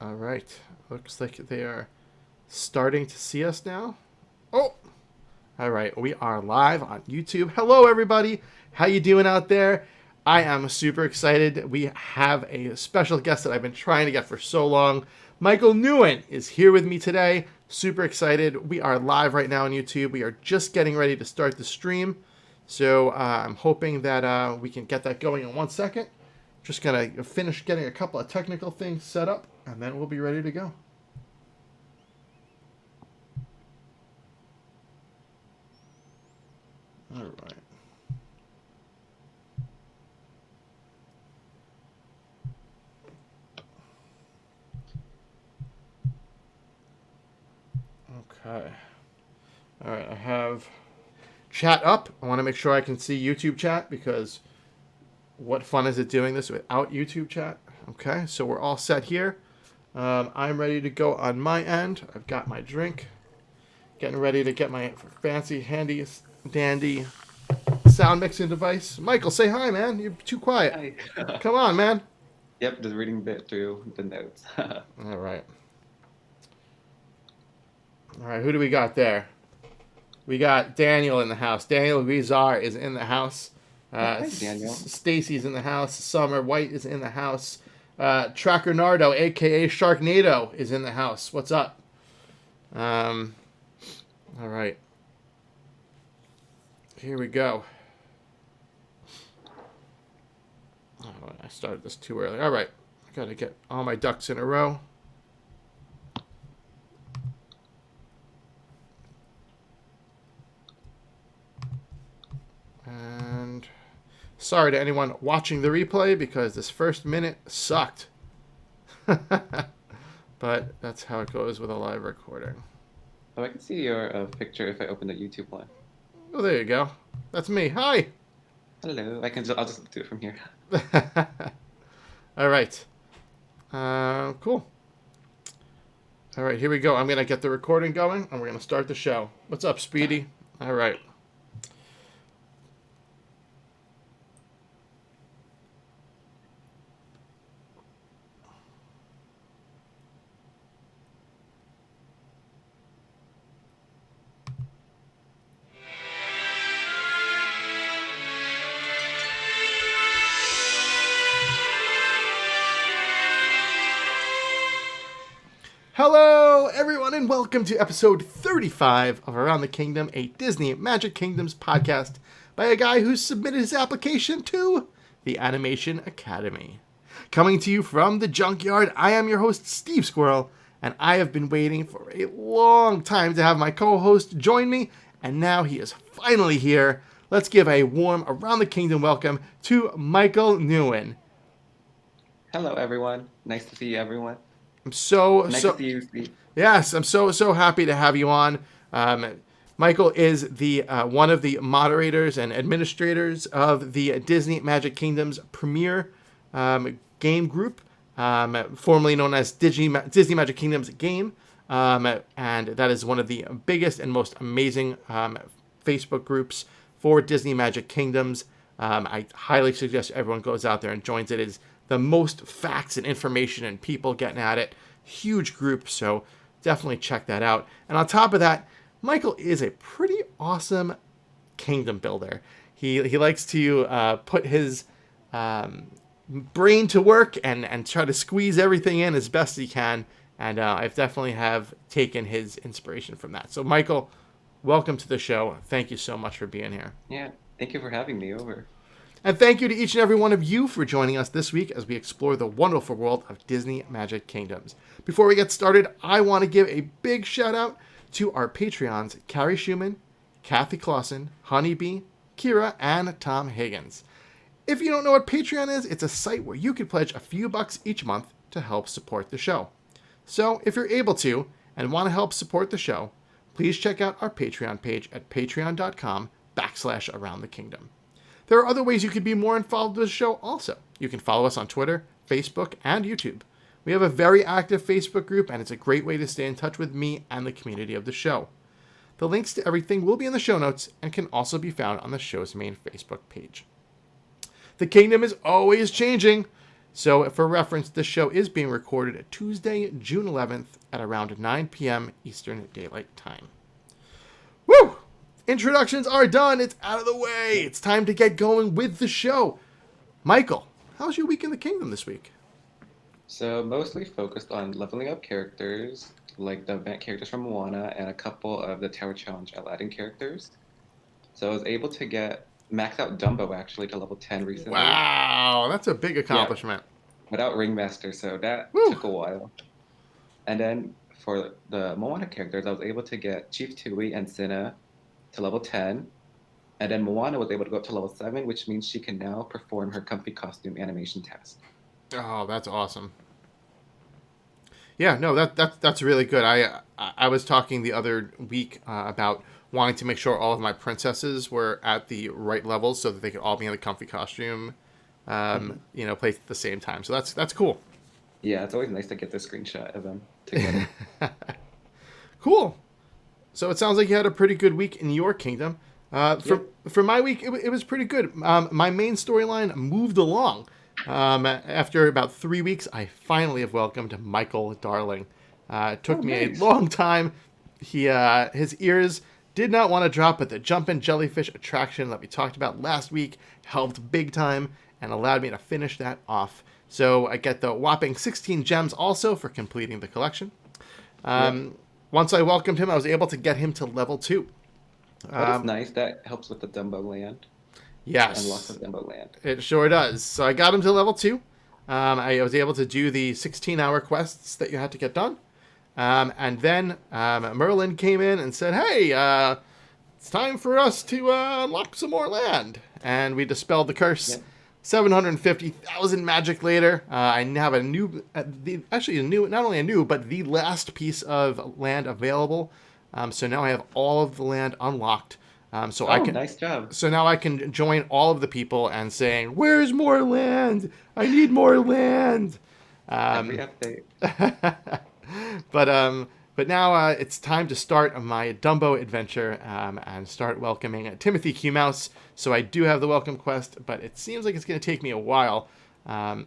All right. Looks like they are starting to see us now. Oh, all right. We are live on YouTube. Hello, everybody. How you doing out there? I am super excited. We have a special guest that I've been trying to get for so long. Michael Nguyen is here with me today. Super excited. We are live right now on YouTube. We are just getting ready to start the stream. So I'm hoping that we can get that going in 1 second. Just going to finish getting a couple of technical things set up, and then we'll be ready to go. All right. Okay. All right, I have chat up. I want to make sure I can see YouTube chat because what fun is it doing this without YouTube chat? Okay, so we're all set here. I'm ready to go on my end. I've got my drink. Getting ready to get my fancy, handy, dandy sound mixing device. Michael, say hi, man. You're too quiet. Hi. Come on, man. Yep, just reading a bit through the notes. All right. All right, who do we got there? We got Daniel in the house. Daniel Guizar is in the house. Oh, hi, Daniel. Stacy's in the house. Summer White is in the house. Tracker Nardo, a.k.a. Sharknado, is in the house. What's up? All right. Here we go. Oh, I started this too early. All right. I got to get all my ducks in a row. And sorry to anyone watching the replay because this first minute sucked. But that's how it goes with a live recording. Oh, I can see your picture if I open the YouTube one. Oh, there you go. That's me. Hi. Hello. I'll just do it from here. All right. Cool. All right, here we go. I'm going to get the recording going, and we're going to start the show. What's up, Speedy? All right. Hello, everyone, and welcome to episode 35 of Around the Kingdom, a Disney Magic Kingdoms podcast by a guy who submitted his application to the Animation Academy. Coming to you from the junkyard, I am your host, Steve Squirrel, and I have been waiting for a long time to have my co-host join me, and now he is finally here. Let's give a warm Around the Kingdom welcome to Michael Nguyen. Hello, everyone. Nice to see everyone. I'm so Nice to see you, Steve. Yes, I'm so happy to have you on. Michael is the one of the moderators and administrators of the Disney Magic Kingdom's premier game group, formerly known as Disney Magic Kingdom's Game, and that is one of the biggest and most amazing Facebook groups for Disney Magic Kingdoms. I highly suggest everyone goes out there and joins it. It is the most facts and information and people getting at it. Huge group, so definitely check that out. And on top of that, Michael is a pretty awesome kingdom builder. He likes to put his brain to work and try to squeeze everything in as best he can. And I've definitely have taken his inspiration from that. So Michael, welcome to the show. Thank you so much for being here. Yeah, thank you for having me over. And thank you to each and every one of you for joining us this week as we explore the wonderful world of Disney Magic Kingdoms. Before we get started, I want to give a big shout out to our Patreons, Carrie Schumann, Kathy Clausen, Honeybee, Kira, and Tom Higgins. If you don't know what Patreon is, it's a site where you can pledge a few bucks each month to help support the show. So if you're able to and want to help support the show, please check out our Patreon page at patreon.com/aroundthekingdom. There are other ways you could be more involved with the show also. You can follow us on Twitter, Facebook, and YouTube. We have a very active Facebook group, and it's a great way to stay in touch with me and the community of the show. The links to everything will be in the show notes and can also be found on the show's main Facebook page. The kingdom is always changing. So for reference, this show is being recorded Tuesday, June 11th at around 9 p.m. Eastern Daylight Time. Woo! Introductions are done. It's out of the way. It's time to get going with the show. Michael, how's your week in the kingdom this week? So mostly focused on leveling up characters, like the event characters from Moana and a couple of the Tower Challenge Aladdin characters. So I was able to get max out Dumbo actually to level 10 recently. Wow, that's a big Yeah, accomplishment. without Ringmaster, so that Woo! took a while. And then for the Moana characters, I was able to get Chief Tui and Cinna to level 10. And then Moana was able to go up to level 7, which means she can now perform her comfy costume animation task. Oh, that's awesome. Yeah, no, that's really good. I was talking the other week about wanting to make sure all of my princesses were at the right levels so that they could all be in the comfy costume, Mhm. placed at the same time. So that's cool. Yeah, it's always nice to get the screenshot of them together. Cool. So it sounds like you had a pretty good week in your kingdom. For Yep. for my week, it was pretty good. My main storyline moved along. After about 3 weeks, I finally have welcomed Michael Darling. It Oh, took me a nice. long time. His ears did not want to drop, but the jumpin' jellyfish attraction that we talked about last week helped big time and allowed me to finish that off. So I get the whopping 16 gems also for completing the collection. Yep. Um, Once I welcomed him, I was able to get him to level 2. Oh, that's Um, nice. That helps with the Dumbo land, the unlock of yes, Dumbo land. it sure does. So I got him to level 2. I was able to do the 16-hour quests that you had to get done. And then Merlin came in and said, hey, it's time for us to unlock some more land. And we dispelled the curse. Yep. 750,000 magic later, I now have a new, not only a new, but the last piece of land available. So now I have all of the land unlocked. So I Oh, can, nice job. so now I can join all of the people and saying, "Where's more land? I need more land." Every Um, update. but um, but now it's time to start my Dumbo adventure and start welcoming Timothy Q Mouse. So I do have the welcome quest, but it seems like it's going to take me a while,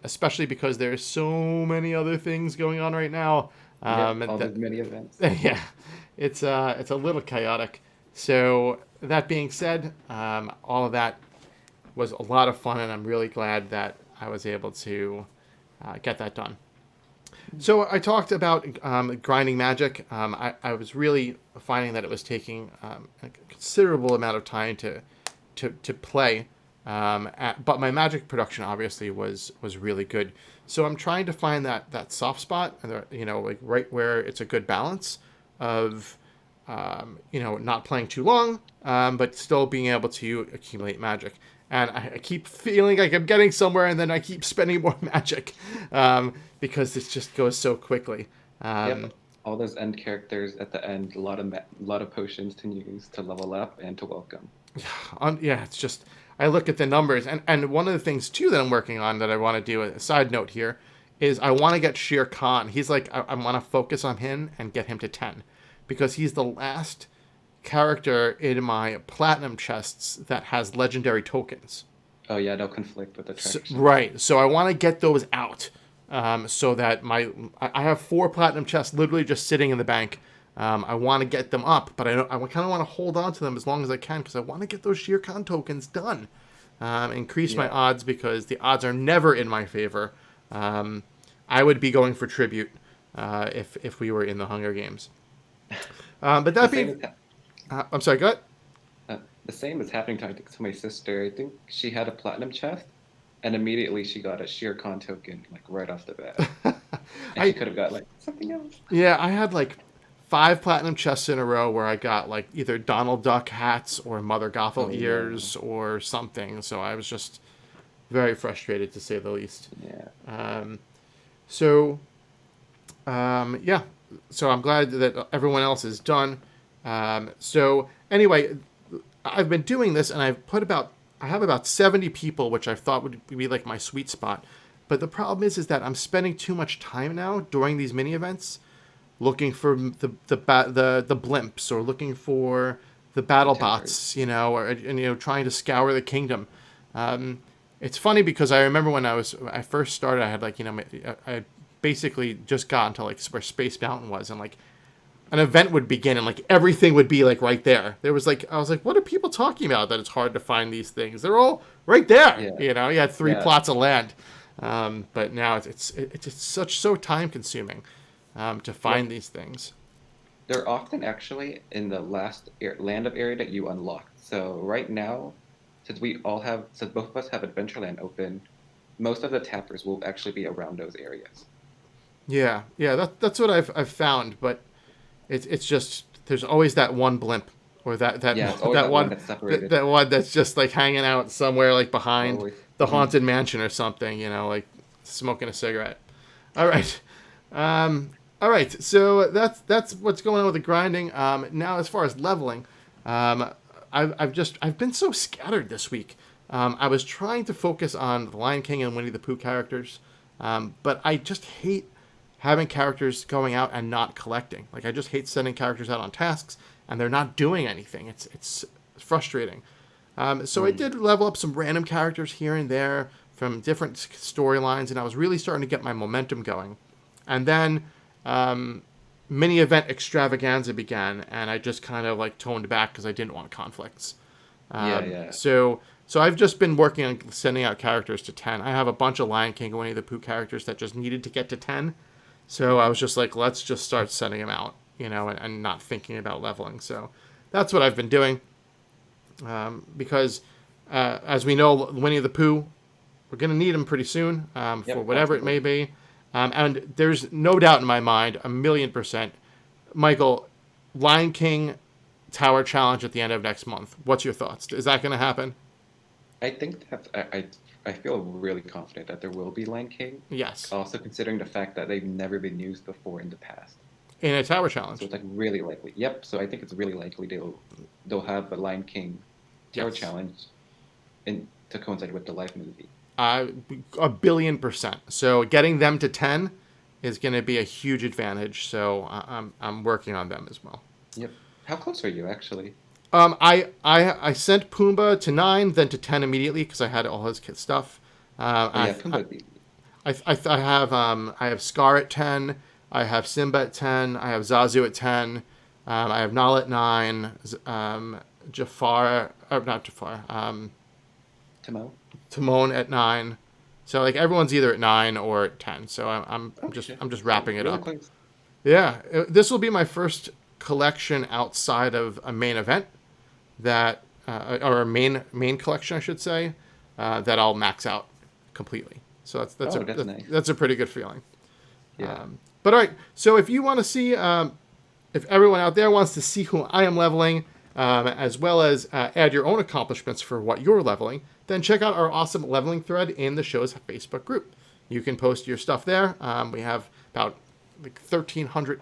especially because there's so many other things going on right now. Yep, And all those mini events. yeah, it's a little chaotic. So that being said, all of that was a lot of fun, and I'm really glad that I was able to get that done. So I talked about grinding magic. I was really finding that it was taking a considerable amount of time to play, but my magic production obviously was really good. So I'm trying to find that soft spot, like right where it's a good balance of not playing too long, but still being able to accumulate magic. And I keep feeling like I'm getting somewhere, and then I keep spending more magic because it just goes so quickly. Um, Yep, all those end characters at the end, a lot of potions to use to level up and to welcome. yeah, it's just I look at the numbers, and one of the things too that I'm working on that I want to do. A side note here is I want to get Shere Khan. He's like I want to focus on him and get him to 10 because he's the last character in my platinum chests that has legendary tokens. Oh yeah, they'll conflict with So, attractions. right. So I want to get those out so that I have 4 platinum chests literally just sitting in the bank. I want to get them up, but I kind of want to hold on to them as long as I can because I want to get those Shere Khan tokens done. Increase my Yeah. odds because the odds are never in my favor. Um, I would be going for tribute if we were in the Hunger Games. But The that same being, is I'm sorry, go ahead. the same is happening to my sister. I think she had a platinum chest, and immediately she got a Shere Khan token like right off the bat, and she I could have got like something else. Yeah, I had like 5 platinum chests in a row where I got like either Donald Duck hats or Mother Gothel Oh no. ears or something. So I was just very frustrated to say the least. Yeah. Um, so yeah, so I'm glad that everyone else is done. So anyway, I've been doing this, and I have about 70 people, which I thought would be like my sweet spot. But the problem is that I'm spending too much time now during these mini events looking for the blimps or looking for the The battle towers. bots, or trying to scour the kingdom. Um, it's funny because I remember when I first started, I had like I basically just got to like where Space Mountain was, and like an event would begin and like everything would be like right there. There was like I was like, what are people talking about? That it's hard to find these things. They're all right there. Yeah, You know, you had three yeah. plots of land, but now it's just so time consuming to Well, find these things. they're often actually in the land of area that you unlocked. So right now, since both of us have Adventureland open, most of the tappers will actually be around those areas. Yeah, yeah, that's what I've found, but it's just there's always that one blimp or that Yeah, it's always that that one one that's separated. that one that's just like hanging out somewhere like behind Always. the Mhm. haunted mansion or something, like smoking a cigarette. All right. Um, all right. So that's what's going on with the grinding. Now as far as leveling, um, I've been so scattered this week. I was trying to focus on the Lion King and Winnie the Pooh characters, but I just hate having characters going out and not collecting. Like I just hate sending characters out on tasks and they're not doing anything. It's frustrating. So I Mm. did level up some random characters here and there from different storylines, and I was really starting to get my momentum going. And then mini event extravaganza began, and I just kind of like toned back because I didn't want conflicts. Yeah, yeah. So I've just been working on sending out characters to 10. I have a bunch of Lion King and Winnie the Pooh characters that just needed to get to 10. So I was just like, let's just start sending them out, and not thinking about leveling. So that's what I've been doing because, as we know, Winnie the Pooh, we're going to need him pretty soon for Yep, whatever it may constantly. be. And there's no doubt in my mind, 1,000,000%, Michael, Lion King Tower Challenge at the end of next month. What's your thoughts? Is that going to happen? I think that I feel really confident that there will be Lion King, Yes. also considering the fact that they've never been used before in the past. In a Tower So Challenge. it's like really likely. Yep. So I think it's really likely they'll have a Lion King Tower Yes. Challenge in to coincide with the live movie. Uh, 1,000,000,000%. So getting them to 10 is going to be a huge advantage. So I'm working on them as well. Yep. How close are you actually? I sent Pumbaa to 9, then to 10 immediately because I had all his kid stuff. Oh yeah, I, Pumbaa. I have Scar at 10. I have Simba at 10. I have Zazu at 10. I have Nala at 9. Jafar, or not Jafar. Timo. Timon at 9. So like everyone's either at 9 or at 10. So Okay. I'm just So wrapping it really up. close. Yeah, this will be my first collection outside of a main event that or a main collection I should say that I'll max out completely. So Oh, that's nice. that's a pretty good feeling. Yeah. But all right, so if you want to see if everyone out there wants to see who I am leveling, as well as add your own accomplishments for what you're leveling, then check out our awesome leveling thread in the show's Facebook group. You can post your stuff there. We have about like 1,300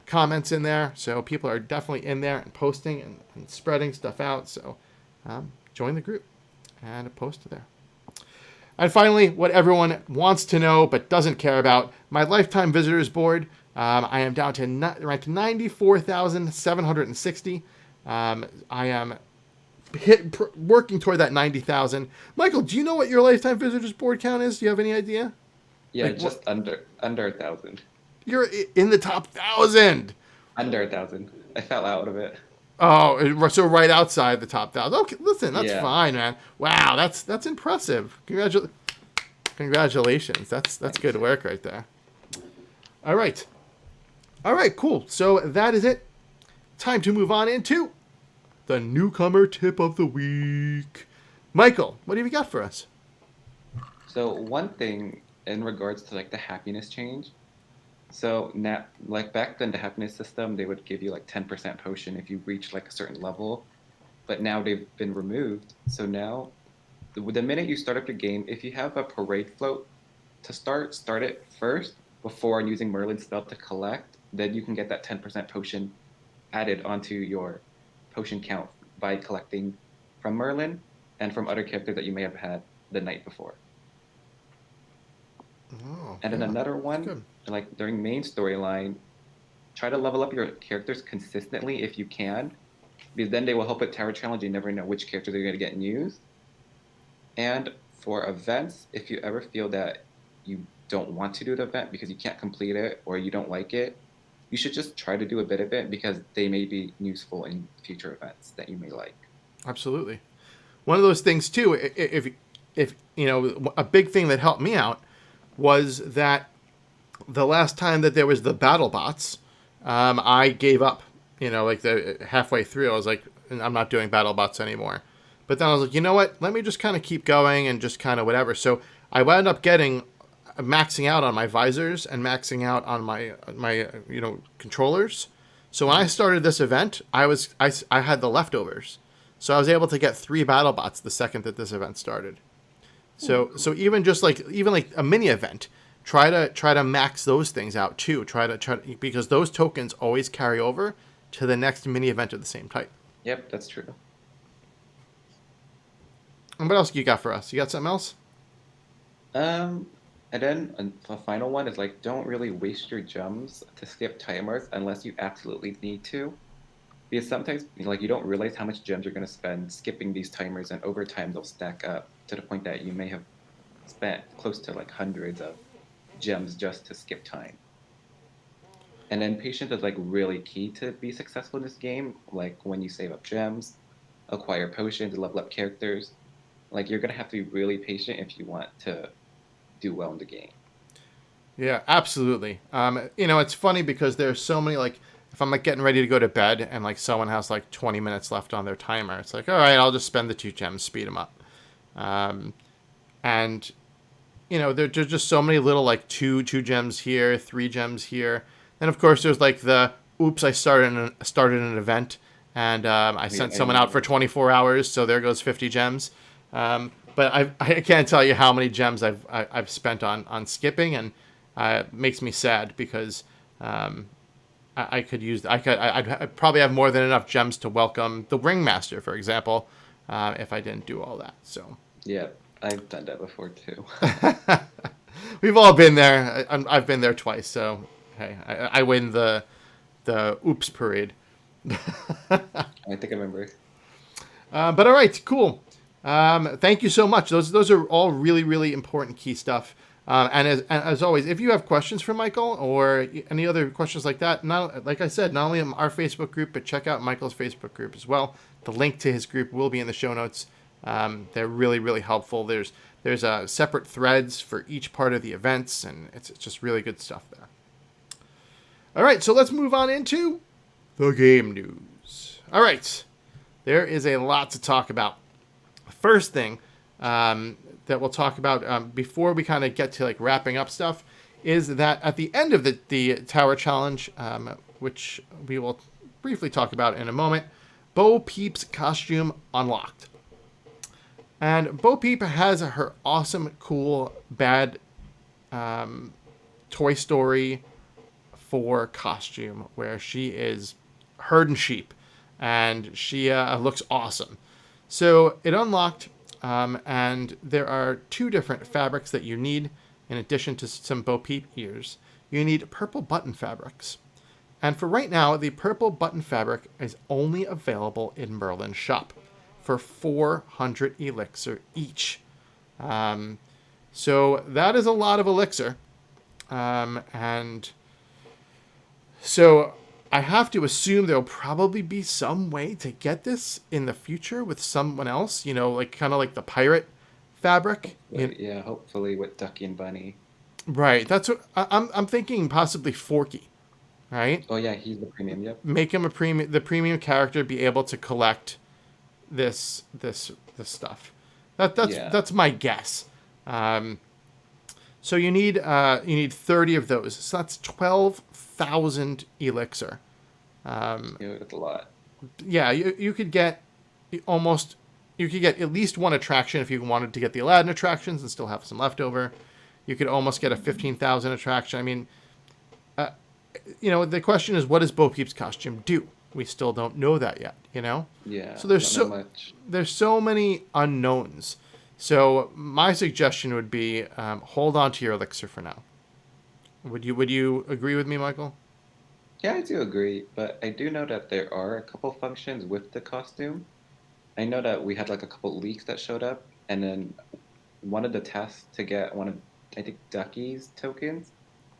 comments in there, so people are definitely in there and posting and spreading stuff out. So join the group and post there. And finally, what everyone wants to know but doesn't care about, my lifetime visitors board. I am down to ranked 94,760. I am working toward that 90,000. Michael, do you know what your lifetime visitors board count is? Do you have any idea? Yeah, Like what? just under 1,000. You're in the top 1,000. Under 1,000. I fell out of it. Oh, so right outside the top 1,000. Okay, listen, that's Yeah. fine, man. Wow, that's impressive. Congratulations. That's Thanks. good work right there. All right. All right, cool. So that is it. Time to move on into the newcomer tip of the week. Michael, what have you got for us? So one thing in regards to like the happiness change. So now, like back then, the happiness system, they would give you like 10% potion if you reach like a certain level, but now they've been removed. So now, the minute you start up your game, if you have a parade float to start it first before using Merlin's spell to collect, then you can get that 10% potion added onto your potion count by collecting from Merlin and from other characters that you may have had the night before. Oh, And then yeah, another that's one, good. like during main storyline, try to level up your characters consistently if you can, because then they will help with Tower Challenge. You never know which characters are going to get used. And For events, if you ever feel that you don't want to do the event because you can't complete it or you don't like it, you should just try to do a bit of it because they may be useful in future events that you may like. Absolutely. One of those things too. If a big thing that helped me out was that the last time that there was the battle bots, I gave up. Like the halfway through, I was like, I'm not doing battle bots anymore. But then I was like, you know what? Let me just kind of keep going and just kind of whatever. So I wound up getting maxing out on my visors and maxing out on my controllers. So when I started this event, I had the leftovers. So I was able to get 3 battle bots the second that this event started. So even just even like a mini event, try to max those things out too. Because those tokens always carry over to the next mini event of the same type. Yep, that's true. And what else you got for us? You got something else? Um, and then the final one is like, don't really waste your gems to skip timers unless you absolutely need to. Because sometimes, like, you don't realize how much gems you're going to spend skipping these timers, and over time they'll stack up to the point that you may have spent close to like hundreds of gems just to skip time. And then patience is like really key to be successful in this game. Like when you save up gems, acquire potions, level up characters. Like you're gonna have to be really patient if you want to do well in the game. Yeah, absolutely. It's funny because there's so many like if I'm like getting ready to go to bed and like someone has like 20 minutes left on their timer, it's like all right, I'll just spend the 2 gems, speed them up. Um, and there's just so many little like two gems here, 3 gems here, and of course there's like the oops, I started an event and I Yeah, sent I someone out for know. 24 hours, so there goes 50 gems. But I can't tell you how many gems I've spent on skipping, and it makes me sad because um, I could use I'd probably have more than enough gems to welcome the ringmaster, for example, if I didn't do all that. So. Yeah, I've done that before too. We've all been there. I've been there twice, so hey, I win the oops parade. I think I remember. But all right, cool. Thank you so much. Those are all really really important key stuff. And as always, if you have questions for Michael or any other questions like that, not like I said, not only in our Facebook group, but check out Michael's Facebook group as well. The link to his group will be in the show notes. They're really really helpful. There's separate threads for each part of the events, and it's just really good stuff there. All right, so let's move on into the game news. All right, there is a lot to talk about. First thing that we'll talk about before we kind of get to like wrapping up stuff is that at the end of the Tower Challenge, which we will briefly talk about in a moment, Bo Peep's costume unlocked. And Bo Peep has her awesome, cool, bad Toy Story 4 costume where she is herding sheep and she looks awesome. So it unlocked, and there are 2 different fabrics that you need in addition to some Bo Peep ears. You need purple button fabrics. And for right now, the purple button fabric is only available in Merlin's shop for 400 elixir each. So that is a lot of elixir. And so I have to assume there'll probably be some way to get this in the future with someone else, like kind of like the pirate fabric. But yeah, hopefully with Ducky and Bunny. Right. That's what I'm thinking possibly Forky, right? Oh yeah, he's the premium. Yep. Make him the premium character, be able to collect this stuff. Yeah. That's my guess. So you need 30 of those. So that's 12,000 elixir. That's a lot. Yeah, you could get almost you could get at least one attraction if you wanted to get the Aladdin attractions and still have some left over. You could almost get a 15,000 attraction. I mean, the question is, what does Bo Peep's costume do? We still don't know that yet. Yeah, So there's don't know so much. there's so many unknowns. So my suggestion would be hold on to your elixir for now. Would you agree with me, Michael? Yeah, I do agree, but I do know that there are a couple functions with the costume. I know that we had like a couple leaks that showed up, and then one of the tests to get one of, I think, Ducky's tokens,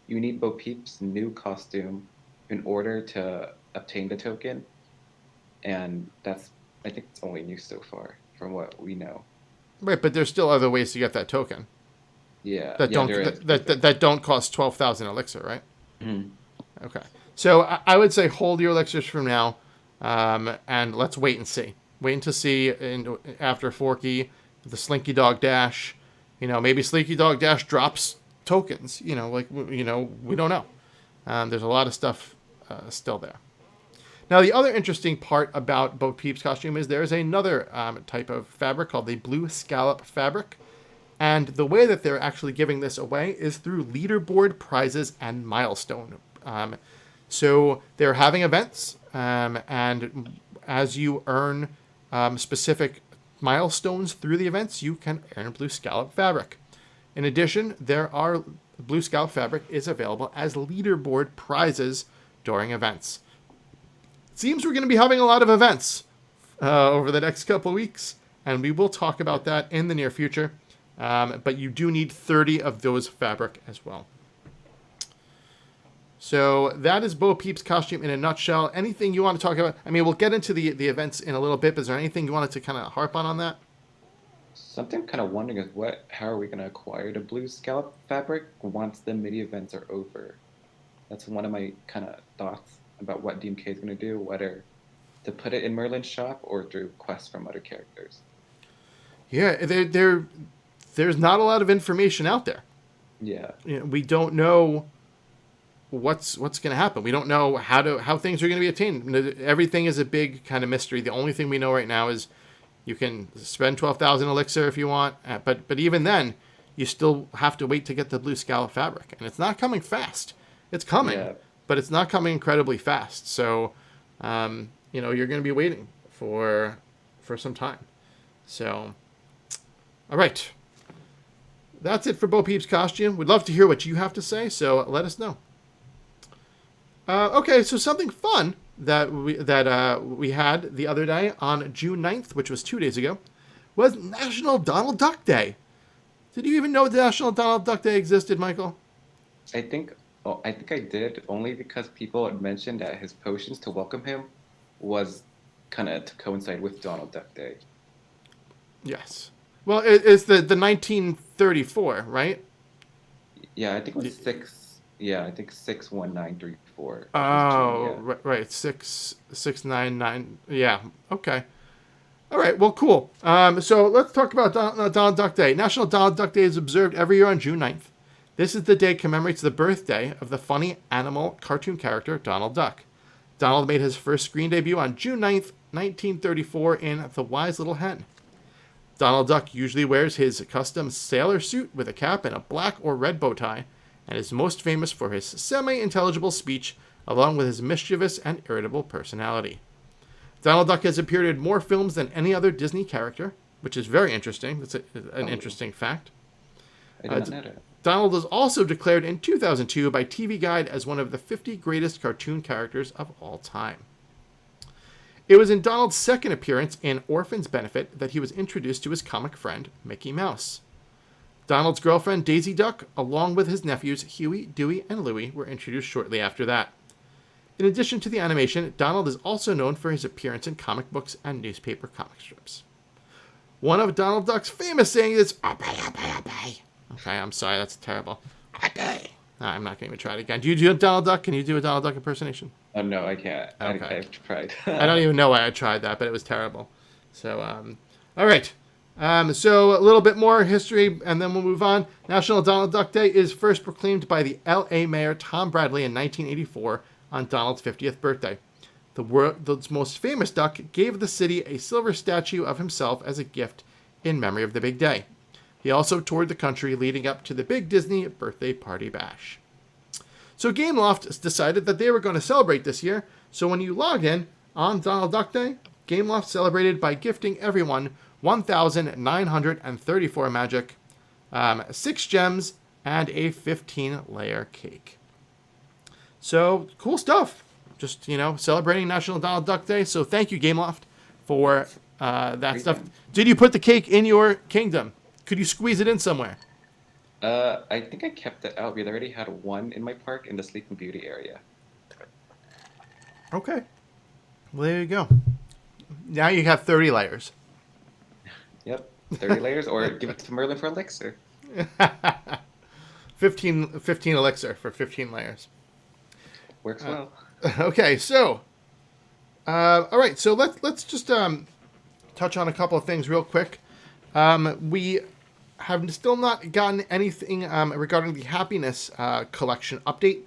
you need Bo Peep's new costume in order to obtain the token, and that's, I think it's only new so far from what we know. Right, but there's still other ways to get that token Yeah, that yeah, don't there is. that don't cost 12,000 elixir, right? Mhm. Okay. So I would say hold your elixirs from now, and let's wait and see. Wait to see after Forky, the Slinky Dog Dash. Maybe Slinky Dog Dash drops tokens. We don't know. There's a lot of stuff still there. Now, the other interesting part about Bo Peep's costume is there is another type of fabric called the blue scallop fabric. And the way that they're actually giving this away is through leaderboard prizes and milestone. So they're having events, and as you earn specific milestones through the events, you can earn blue scallop fabric. In addition, blue scallop fabric is available as leaderboard prizes during events. It seems we're going to be having a lot of events over the next couple of weeks, and we will talk about that in the near future. But you do need 30 of those fabric as well. So that is Bo Peep's costume in a nutshell. Anything you want to talk about? I mean, we'll get into the events in a little bit, but is there anything you wanted to kind of harp on that? Something I'm kind of wondering is how are we going to acquire the blue scallop fabric once the mini events are over? That's one of my kind of thoughts about what DMK is going to do, whether to put it in Merlin's shop or through quests from other characters. Yeah, there's not a lot of information out there. Yeah. We don't know what's going to happen. We don't know how things are going to be attained. Everything is a big kind of mystery. The only thing we know right now is you can spend 12,000 elixir if you want, but even then, you still have to wait to get the blue scallop fabric, and it's not coming fast. It's coming, but it's not coming incredibly fast. So, you're going to be waiting for some time. So, all right. That's it for Bo Peep's costume. We'd love to hear what you have to say, so let us know. Okay, so something fun that we had the other day on June 9th, which was 2 days ago, was National Donald Duck Day. Did you even know National Donald Duck Day existed, Michael? I think I did, only because people had mentioned that his potions to welcome him was kind of to coincide with Donald Duck Day. Yes. Well, it's the 1934, right? Yeah, I think it was 6. Yeah, I think 61934. Oh, Yeah. right. 6699. Yeah. Okay. All right. Well, cool. So let's talk about Donald Duck Day. National Donald Duck Day is observed every year on June 9th. This is the day commemorates the birthday of the funny animal cartoon character Donald Duck. Donald made his first screen debut on June 9th, 1934 in The Wise Little Hen. Donald Duck usually wears his custom sailor suit with a cap and a black or red bow tie, and is most famous for his semi-intelligible speech along with his mischievous and irritable personality. Donald Duck has appeared in more films than any other Disney character, which is very interesting. That's an interesting fact. I did not know that. Donald was also declared in 2002 by TV Guide as one of the 50 greatest cartoon characters of all time. It was in Donald's second appearance in Orphan's Benefit that he was introduced to his comic friend, Mickey Mouse. Donald's girlfriend, Daisy Duck, along with his nephews, Huey, Dewey, and Louie, were introduced shortly after that. In addition to the animation, Donald is also known for his appearance in comic books and newspaper comic strips. One of Donald Duck's famous sayings is, "Obey, obey, obey." Okay, I'm sorry, that's terrible. Obey. I'm not going to even try it again. Do you do Donald Duck? Can you do a Donald Duck impersonation? Oh, no, I can't. Okay. I've tried. I don't even know why I tried that, but it was terrible. So, all right. So a little bit more history, and then we'll move on. National Donald Duck Day is first proclaimed by the L.A. Mayor Tom Bradley in 1984 on Donald's 50th birthday. The world's most famous duck gave the city a silver statue of himself as a gift in memory of the big day. He also toured the country leading up to the big Disney birthday party bash. So Gameloft decided that they were going to celebrate this year, so when you logged in on Donald Duck Day, Gameloft celebrated by gifting everyone 1,934 magic, 6 gems, and a 15-layer cake. So, cool stuff. Just, celebrating National Donald Duck Day. So, thank you, Gameloft, for that stuff. Did you put the cake in your kingdom? Could you squeeze it in somewhere? I think I kept it out because I already had one in my park in the Sleeping Beauty area. Okay. Well, there you go. Now you have 30 layers. Yep, 30 layers, or give it to Merlin for elixir. 15 elixir for 15 layers. Works well. Okay, so all right, so let's just touch on a couple of things real quick. We have still not gotten anything regarding the happiness collection update.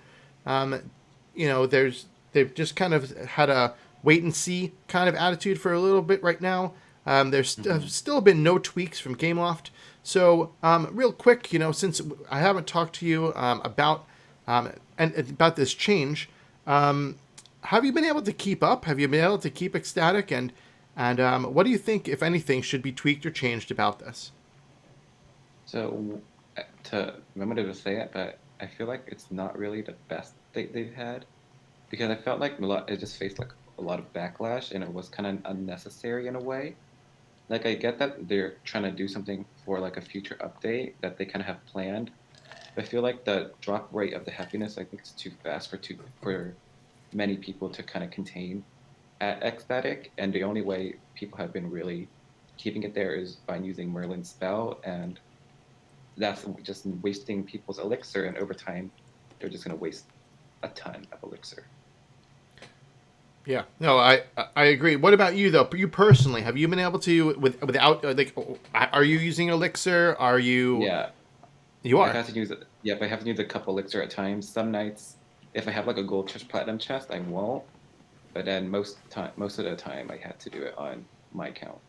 They've just kind of had a wait and see kind of attitude for a little bit right now. There's still been no tweaks from Gameloft. So real quick, since I haven't talked to you about about this change, have you been able to keep up? Have you been able to keep ecstatic? And what do you think, if anything, should be tweaked or changed about this? So, I'm going to say it, but I feel like it's not really the best they've had because I felt like it just faced like a lot of backlash and it was kind of unnecessary in a way. Like I get that they're trying to do something for like a future update that they kind of have planned. But I feel like the drop rate of the happiness, I think it's too fast for many people to kind of contain at ecstatic, and the only way people have been really keeping it there is by using Merlin's spell, and that's just wasting people's elixir, and over time, they're just going to waste a ton of elixir. Yeah, no, I agree. What about you though? You personally, have you been able to without like, are you using elixir? Are you? Yeah, You I are. have to use it. Yep, I have to use a couple elixir at times. Some nights, if I have like a gold chest, platinum chest, I won't. But then most of the time, I had to do it on my account.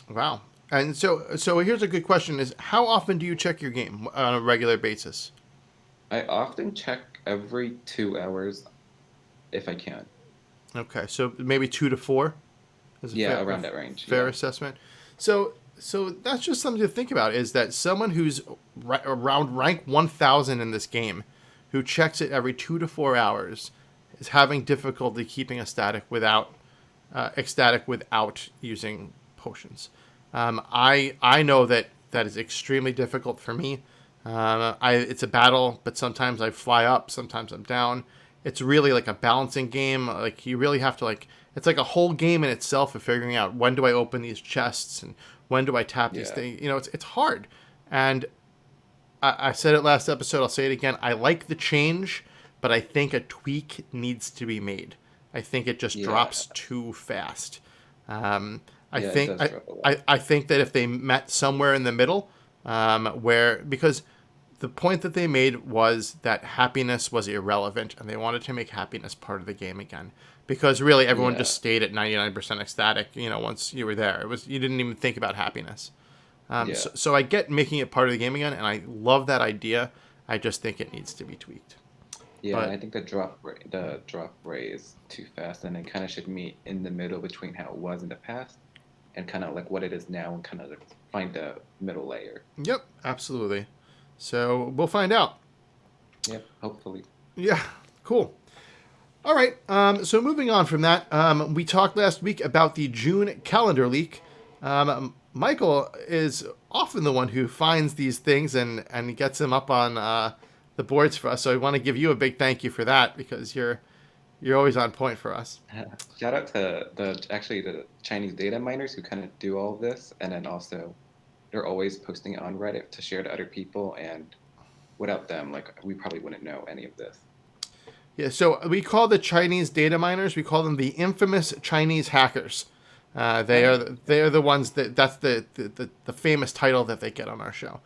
Wow. And so here's a good question: is how often do you check your game on a regular basis? I often check every 2 hours if I can. Okay, so maybe 2 to 4 is Yeah, around that range. fair Yeah. assessment. So that's just something to think about. Is that someone who's around rank 1,000 in this game, who checks it every 2 to 4 hours, is having difficulty keeping ecstatic without using potions. I know that is extremely difficult for me. It's a battle, but sometimes I fly up, sometimes I'm down. It's really like a balancing game. Like you really have to it's like a whole game in itself of figuring out when do I open these chests and when do I tap these Yeah. things. It's hard. And I said it last episode. I'll say it again. I like the change, but I think a tweak needs to be made. I think it just Yeah. drops too fast. Um, I Yeah, it think does I, drop a lot. I think that if they met somewhere in the middle, because the point that they made was that happiness was irrelevant, and they wanted to make happiness part of the game again. Because really, everyone Yeah. just stayed at 99% ecstatic. Once you were there, you didn't even think about happiness. Yeah. So I get making it part of the game again, and I love that idea. I just think it needs to be tweaked. Yeah, and But I think the drop rate is too fast, and it kind of should meet in the middle between how it was in the past and kind of like what it is now, and kind of find the middle layer. yep, absolutely. So we'll find out. Yep, hopefully. Yeah, cool. All right. So moving on from that, we talked last week about the June calendar leak. Michael is often the one who finds these things and gets them up on the boards for us. So I want to give you a big thank you for that because you're always on point for us. Shout out to the Chinese data miners who kind of do all of this, and then also they're always posting it on Reddit to share to other people, and without them, like we probably wouldn't know any of this. Yeah. So we call the Chinese data miners. We call them the infamous Chinese hackers. They are the ones that's the famous title that they get on our show.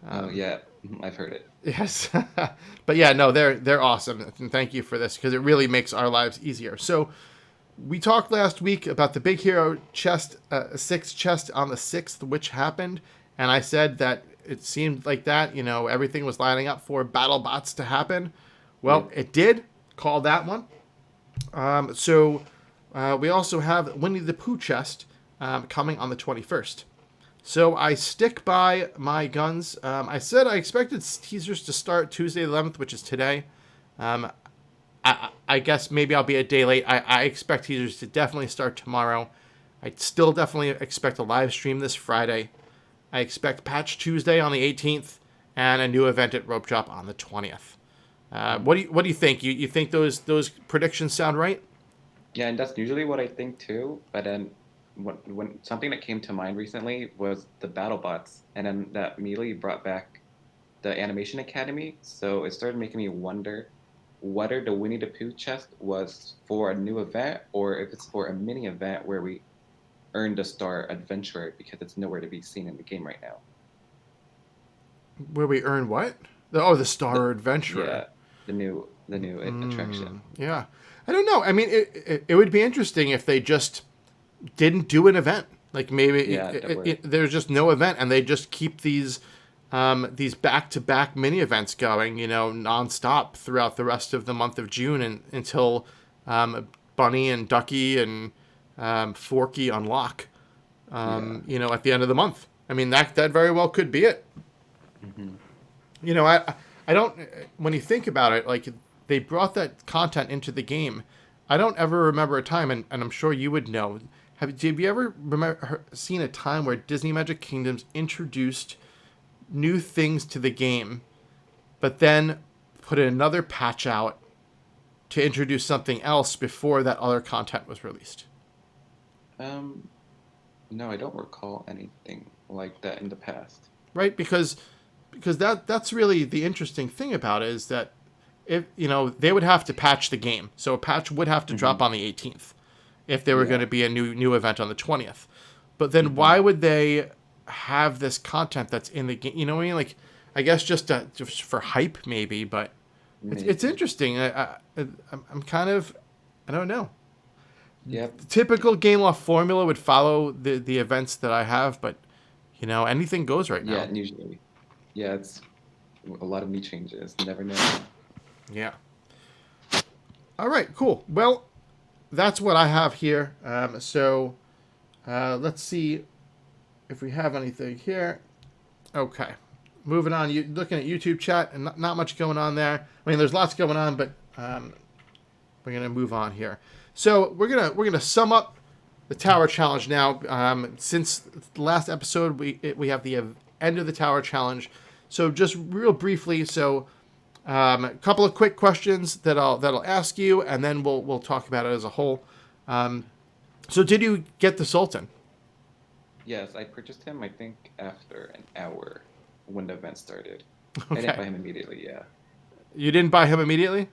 Oh yeah, I've heard it. Yes, but yeah, no, they're awesome, and thank you for this because it really makes our lives easier. So we talked last week about the Big Hero chest, 6 chest on the 6th, which happened, and I said that it seemed like that everything was lining up for battle bots to happen. Well, Yeah. it did. Call that one. So we also have Winnie the Pooh chest coming on the 21st. So I stick by my guns. I said I expected teasers to start Tuesday the 11th, which is today. I guess maybe I'll be a day late. I expect teasers to definitely start tomorrow. I still definitely expect a live stream this Friday. I expect Patch Tuesday on the 18th, and a new event at Rope Drop on the 20th. What do you think? You think those predictions sound right? Yeah, and that's usually what I think too. But then when something that came to mind recently was the battle bots, and then that immediately brought back the Animation Academy. So it started making me wonder whether the Winnie the Pooh chest was for a new event or if it's for a mini event where we earn the star adventurer because it's nowhere to be seen in the game right now. Where we earn what? The Star The, Adventurer. yeah, the new attraction. Yeah, I don't know. I mean, it would be interesting if they just didn't do an event. Like maybe Yeah, that would. there's just no event, and they just keep these back-to-back mini events going, nonstop throughout the rest of the month of June and until Bunny and Ducky and Forky unlock. Yeah. At the end of the month. I mean, that very well could be it. Hmm. I don't. When you think about it, like they brought that content into the game. I don't ever remember a time, and I'm sure you would know. Have you ever seen a time where Disney Magic Kingdoms introduced new things to the game, but then put another patch out to introduce something else before that other content was released? Um, no, I don't recall anything like that in the past. Right? Because that's really the interesting thing about it is that if they would have to patch the game, so a patch would have to drop Hmm. on the 18th if there were going Yeah. to be a new event on the 20th. But then Hmm. why would they have this content that's in the game? You know what I mean? Like, I guess just for hype maybe, but it's Maybe. interesting. I'm kind of, I don't know. Yep. The typical game law formula would follow the events that I have, but anything goes right Yeah, now. and usually. Yeah, it's a lot of me changes. Never know. Yeah. All right. Cool. Well, that's what I have here. Let's see if we have anything here. Okay. Moving on. You looking at YouTube chat and not much going on there. I mean, there's lots going on, but we're gonna move on here. So we're gonna sum up the tower challenge now. Since the last episode, we have the end of the tower challenge. So just real briefly, a couple of quick questions that'll ask you, and then we'll talk about it as a whole. So did you get the Sultan? Yes, I purchased him, I think, after an hour when the event started. I didn't Okay. buy him immediately, yeah. You didn't buy him immediately?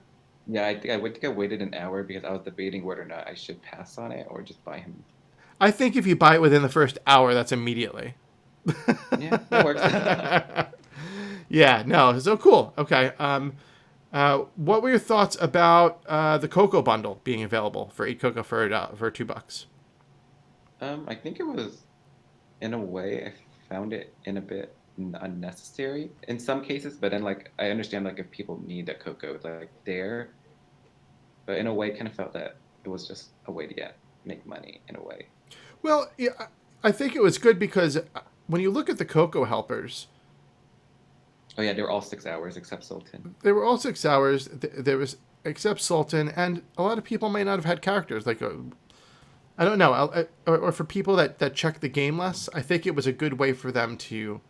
Yeah, I think I waited an hour because I was debating whether or not I should pass on it or just buy him. I think if you buy it within the first hour, that's immediately. Yeah, that works. Yeah, no, so cool. Okay. What were your thoughts about the Cocoa bundle being available for 8 Cocoa for $2? I think it was, in a way, I found it in a bit unnecessary in some cases, but then like I understand like if people need that cocoa like there, but in a way, kind of felt that it was just a way to make money in a way. Well, yeah, I think it was good because when you look at the Cocoa helpers, Oh yeah, they were all 6 hours except Sultan. they were all 6 hours. There was except Sultan, and a lot of people may not have had characters. Like, I don't know, or for people that check the game less, I think it was a good way for them to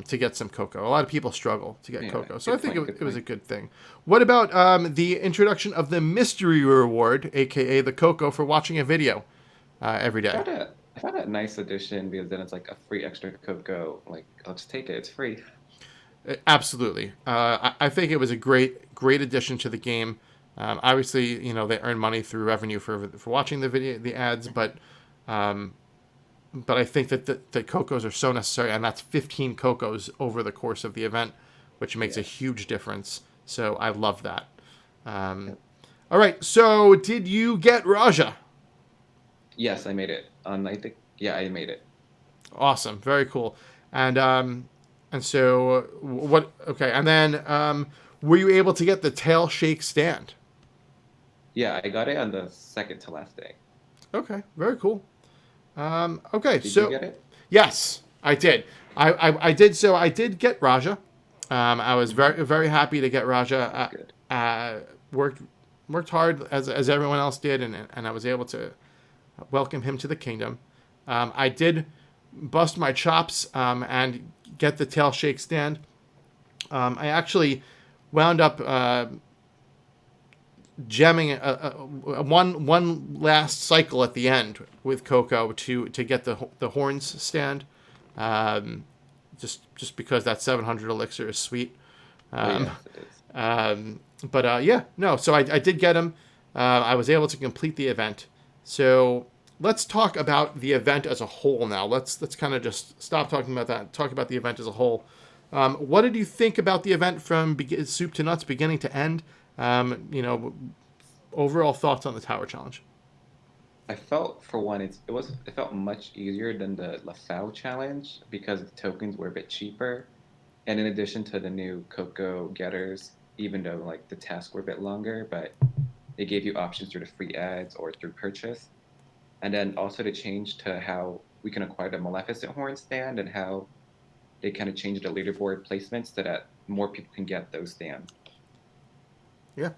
get some Cocoa. A lot of people struggle to get Yeah, Cocoa, so I good think point, good it was a point. good thing. What about the introduction of the mystery reward, aka the Cocoa, for watching a video every day? I found that a nice addition because then it's like a free extra cocoa. Like I'll just take it; it's free. Absolutely. I think it was a great addition to the game. Obviously, they earn money through revenue for watching the ads, but I think that the Cocos are so necessary, and that's 15 Cocos over the course of the event, which makes a Yeah. huge difference. So I love that. Yep. All right. So did you get Raja? Yes, I made it. I think yeah, I made it. Awesome. Very cool. And so what? Okay. And then were you able to get the tail shake stand? Yeah, I got it on the second to last day. Okay. Very cool. Okay. Did you So get it? yes, I did. I did. So I did get Raja. I was Hmm. very happy to get That's Raja. good. Worked hard as everyone else did, and I was able to welcome him to the kingdom. I did bust my chops and get the tail shake stand. I actually wound up gemming one last cycle at the end with Coco to get the horns stand. Um, just because that 700 elixir is sweet. Oh Um, yes, it is. but yeah, no. So I did get him. I was able to complete the event. So let's talk about the event as a whole now. Let's kind of just stop talking about that. And talk about the event as a whole. What did you think about the event from soup to nuts, beginning to end? Overall thoughts on the tower challenge. I felt for one, it felt much easier than the LaSalle challenge because the tokens were a bit cheaper, and in addition to the new Coco getters, even though like the tasks were a bit longer, but they gave you options through the free ads or through purchase, and then also the change to how we can acquire the Maleficent horn stand and how they kind of changed the leaderboard placements so that more people can get those stands. Yeah,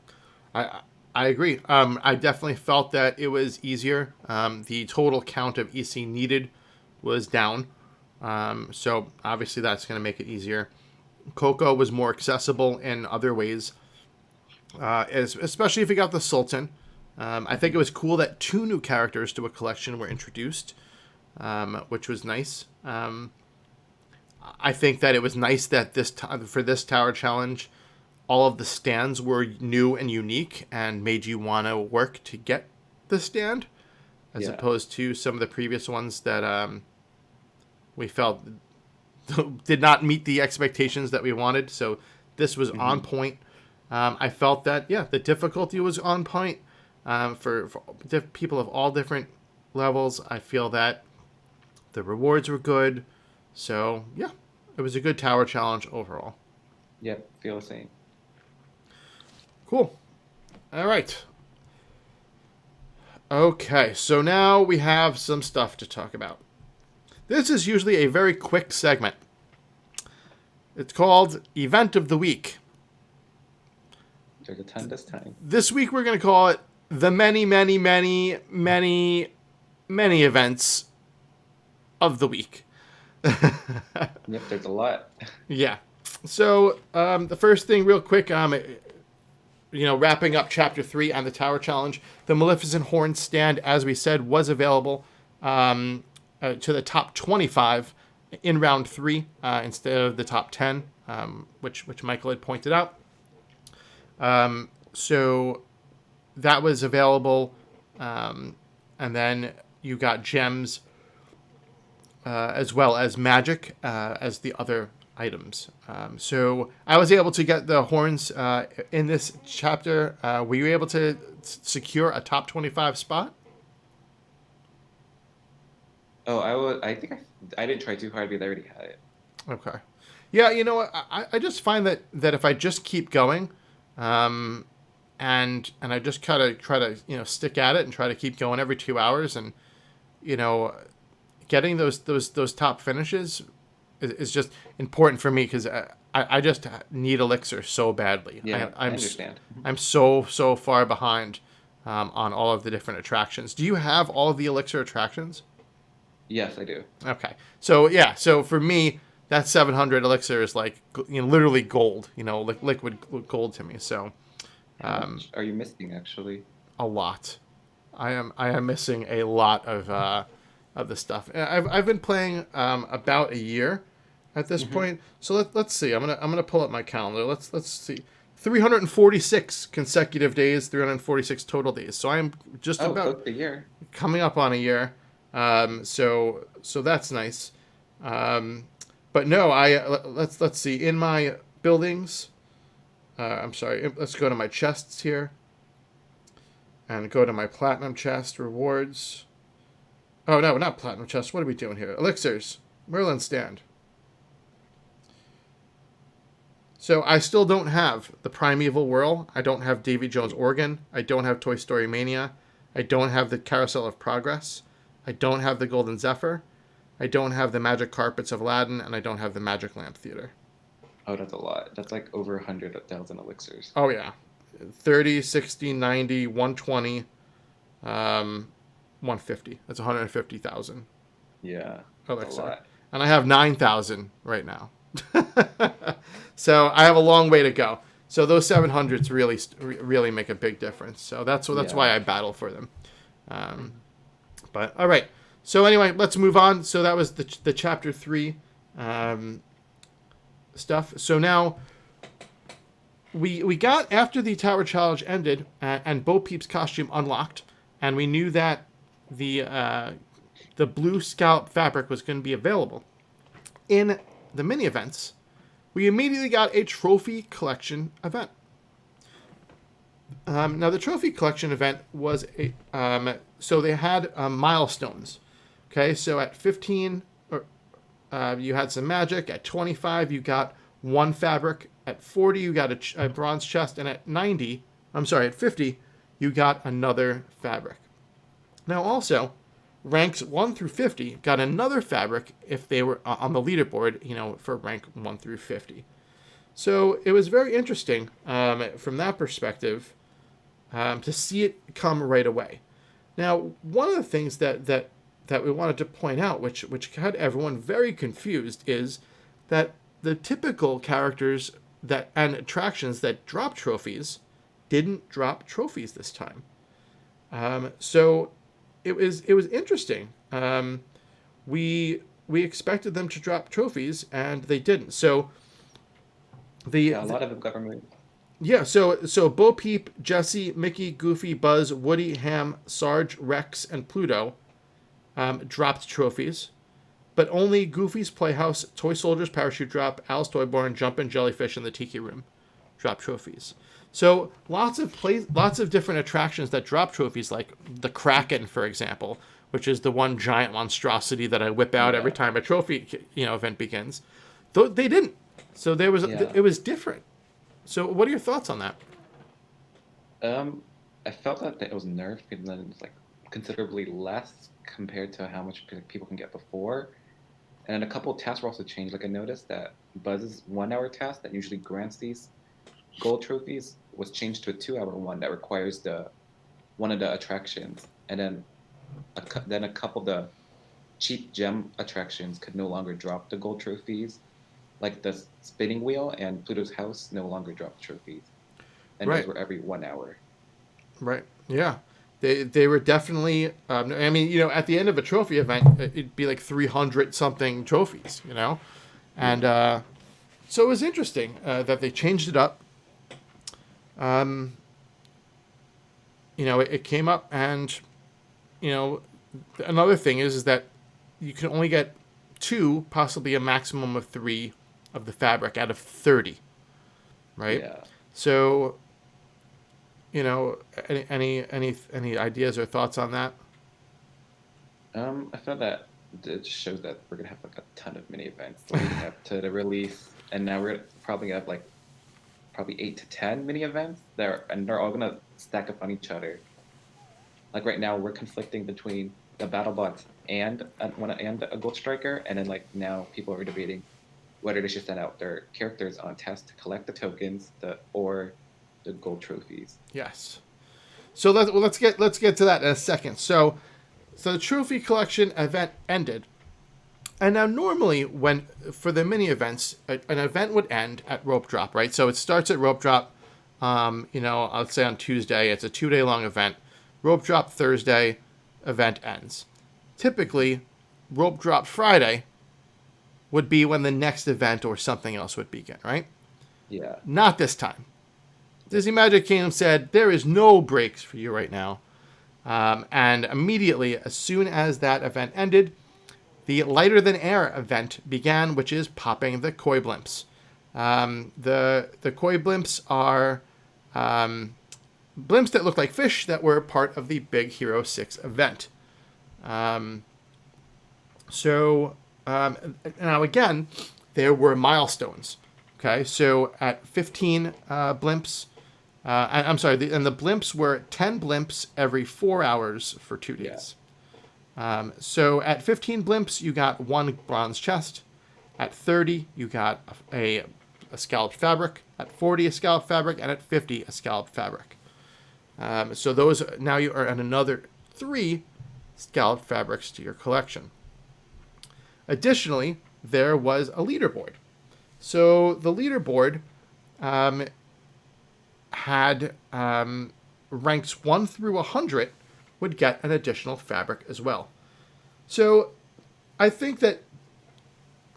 I I agree. I definitely felt that it was easier. The total count of EC needed was down. So obviously that's going to make it easier. Coco was more accessible in other ways, especially if you got the Sultan. I think it was cool that two new characters to a collection were introduced, which was nice. I think that it was nice that for this tower challenge, all of the stands were new and unique and made you want to work to get the stand, as Yeah. opposed to some of the previous ones that we felt did not meet the expectations that we wanted. So this was on Hmm. point. I felt that, yeah, the difficulty was on point for people of all different levels. I feel that the rewards were good. So, yeah, it was a good tower challenge overall. Yep. Feel the same. Cool. All right. Okay, so now we have some stuff to talk about. This is usually a very quick segment. It's called Event of the Week. There's a ton this time. This week we're going to call it the many, many, many, many, many events of the week. Yep. There's a lot. Yeah. So the first thing, real quick, wrapping up Chapter 3 on the Tower Challenge, the Maleficent Horn stand, as we said, was available to the top 25 in round 3 instead of the top 10, which Michael had pointed out. So that was available. And then you got gems as well as magic as the other items. So I was able to get the horns in this chapter. Were you able to secure a top 25 spot? Oh, I think I didn't try too hard because I already had it. Okay. Yeah, you know what? I just find that if I just keep going, and I just kind of try to stick at it and try to keep going every 2 hours, and you know getting those top finishes is just important for me because I just need elixir so badly. Yeah, I understand. I'm so far behind on all of the different attractions. Do you have all of the elixir attractions? Yes, I do. Okay, so yeah, so for me, that 700 elixir is like literally gold. Like liquid gold to me. So How much are you missing actually? a lot. I am missing a lot of the stuff. I've been playing about a year at this Hmm. point. So let's see. I'm gonna pull up my calendar. Let's see. 346 consecutive days, 346 total days. So I'm just Oh, about close to a year. coming up on a year. So that's nice. Um, but no, let's see. In my buildings, I'm sorry. Let's go to my chests here and go to my platinum chest rewards. Oh no, not platinum chest. What are we doing here? Elixirs, Merlin stand. So I still don't have the Primeval Whirl. I don't have Davy Jones Organ. I don't have Toy Story Mania. I don't have the Carousel of Progress. I don't have the Golden Zephyr. I don't have the Magic Carpets of Aladdin, and I don't have the Magic Lamp Theater. Oh, that's a lot. That's like over 100,000 elixirs. Oh yeah, 30, 60, 90, 120, 150. That's 150,000. Yeah. It's a elixir, lot. and I have 9,000 right now. So I have a long way to go. So those 700s really make a big difference. So that's why Yeah. I battle for them. But all right. So anyway, let's move on. So that was the chapter 3 um, stuff. So now we got after the Tower Challenge ended and Bo Peep's costume unlocked, and we knew that the blue scallop fabric was going to be available in the mini events. We immediately got a trophy collection event. Now the trophy collection event was so they had milestones. Okay, so at 15, you had some magic. At 25, you got one fabric. At 40, you got a bronze chest, and at 50, you got another fabric. Now also, ranks 1 through 50 got another fabric if they were on the leaderboard, for rank 1 through 50. So it was very interesting from that perspective to see it come right away. Now, one of the things that we wanted to point out, which had everyone very confused, is that the typical characters and attractions that drop trophies didn't drop trophies this time. So it was interesting. We expected them to drop trophies, and they didn't. So Yeah, a lot of the government. so Bo Peep, Jesse, Mickey, Goofy, Buzz, Woody, Ham, Sarge, Rex, and Pluto dropped trophies, but only Goofy's Playhouse, Toy Soldiers Parachute Drop, Al's Toy Barn, Jumpin' Jellyfish, and the Tiki Room drop trophies. So lots of different attractions that drop trophies, like the Kraken, for example, which is the one giant monstrosity that I whip out every Yeah. time a trophy event begins. Though they didn't. So Yeah. it was different. So what are your thoughts on that? Um, I felt that it was nerfed because then it's like considerably less compared to how much people can get before. And a couple of tasks were also changed. Like I noticed that Buzz's 1 hour task that usually grants these gold trophies was changed to a 2 hour one that requires the one of the attractions. And then then a couple of the cheap gem attractions could no longer drop the gold trophies. Like the spinning wheel and Pluto's house no longer drop trophies. And those Right. were every 1 hour. Right. Yeah. They were definitely. I mean, at the end of a trophy event, it'd be like 300 something trophies. And Yeah. so it was interesting that they changed it up. Um, it came up, and another thing is that you can only get 2, possibly a maximum of 3 of the fabric out of 30. Right. Yeah. So any ideas or thoughts on that? I feel that it just shows that we're gonna have like a ton of mini events leading up to the release, and now we're probably gonna have like probably 8 to 10 mini events and they're all gonna stack up on each other. Like right now, we're conflicting between the battle bots and a gold striker, and then like now people are debating whether they should send out their characters on test to collect the tokens, or the gold trophies. Yes. So let's get to that in a second. So the trophy collection event ended, and now normally when for the mini events, an event would end at rope drop, right? So it starts at rope drop. I'll say on Tuesday, it's a 2-day long event. Rope drop Thursday, event ends. Typically, rope drop Friday would be when the next event or something else would begin, right? Yeah. Not this time. Disney Magic Kingdom said, there is no breaks for you right now. And immediately, as soon as that event ended, the Lighter Than Air event began, which is popping the koi blimps. The koi blimps are blimps that look like fish that were part of the Big Hero 6 event. Now again, there were milestones. Okay, so at 15 blimps, I'm sorry, the blimps were 10 blimps every 4 hours for 2 days. So at 15 blimps, you got 1 bronze chest. At 30, you got a scalloped fabric. At 40, a scalloped fabric. And at 50, a scalloped fabric. So those, now you are at another 3 scalloped fabrics to your collection. Additionally, there was a leaderboard. So the leaderboard um, had ranks 1 through 100 would get an additional fabric as well. So I think that,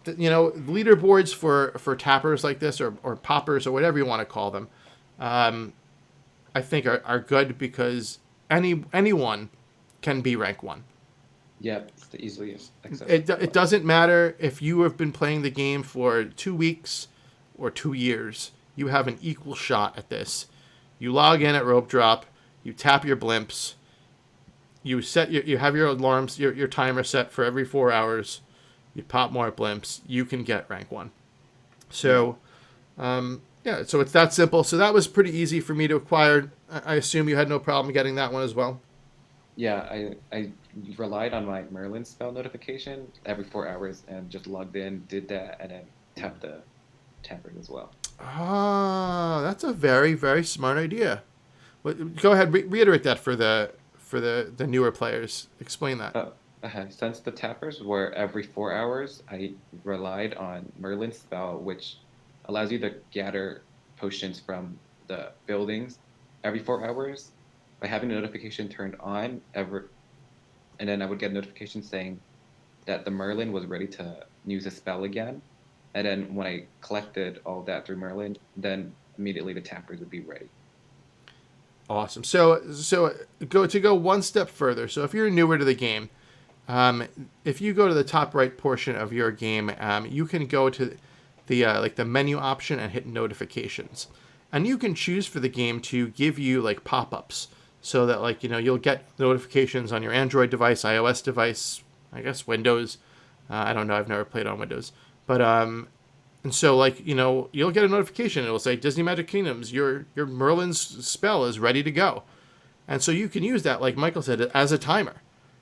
leaderboards for tappers like this, or poppers, or whatever you want to call them, I think are good because anyone can be rank 1. Yeah, it's the easily accessible. It doesn't matter if you have been playing the game for 2 weeks or 2 years. You have an equal shot at this. You log in at rope drop. You tap your blimps. You have your alarms, your timer set for every 4 hours. You pop more blimps. You can get rank 1. So, so it's that simple. So that was pretty easy for me to acquire. I assume you had no problem getting that one as well. Yeah, I relied on my Merlin spell notification every 4 hours and just logged in, did that, and then tapped the tappers as well. Ah, that's a very, very smart idea. Go ahead, reiterate that for the newer players. Explain that. Since the tappers were every 4 hours, I relied on Merlin's spell, which allows you to gather potions from the buildings every 4 hours by having the notification turned on and then I would get a notification saying that the Merlin was ready to use a spell again. And then when I collected all that through Merlin, then immediately the tappers would be ready. Awesome. So go one step further. So if you're newer to the game, if you go to the top right portion of your game, you can go to the menu option and hit notifications, and you can choose for the game to give you like pop-ups, so that you'll get notifications on your Android device, iOS device, I guess Windows. I don't know. I've never played on Windows, but and so you'll get a notification. It'll say Disney Magic Kingdoms, your Merlin's spell is ready to go, and so you can use that, like Michael said, as a timer.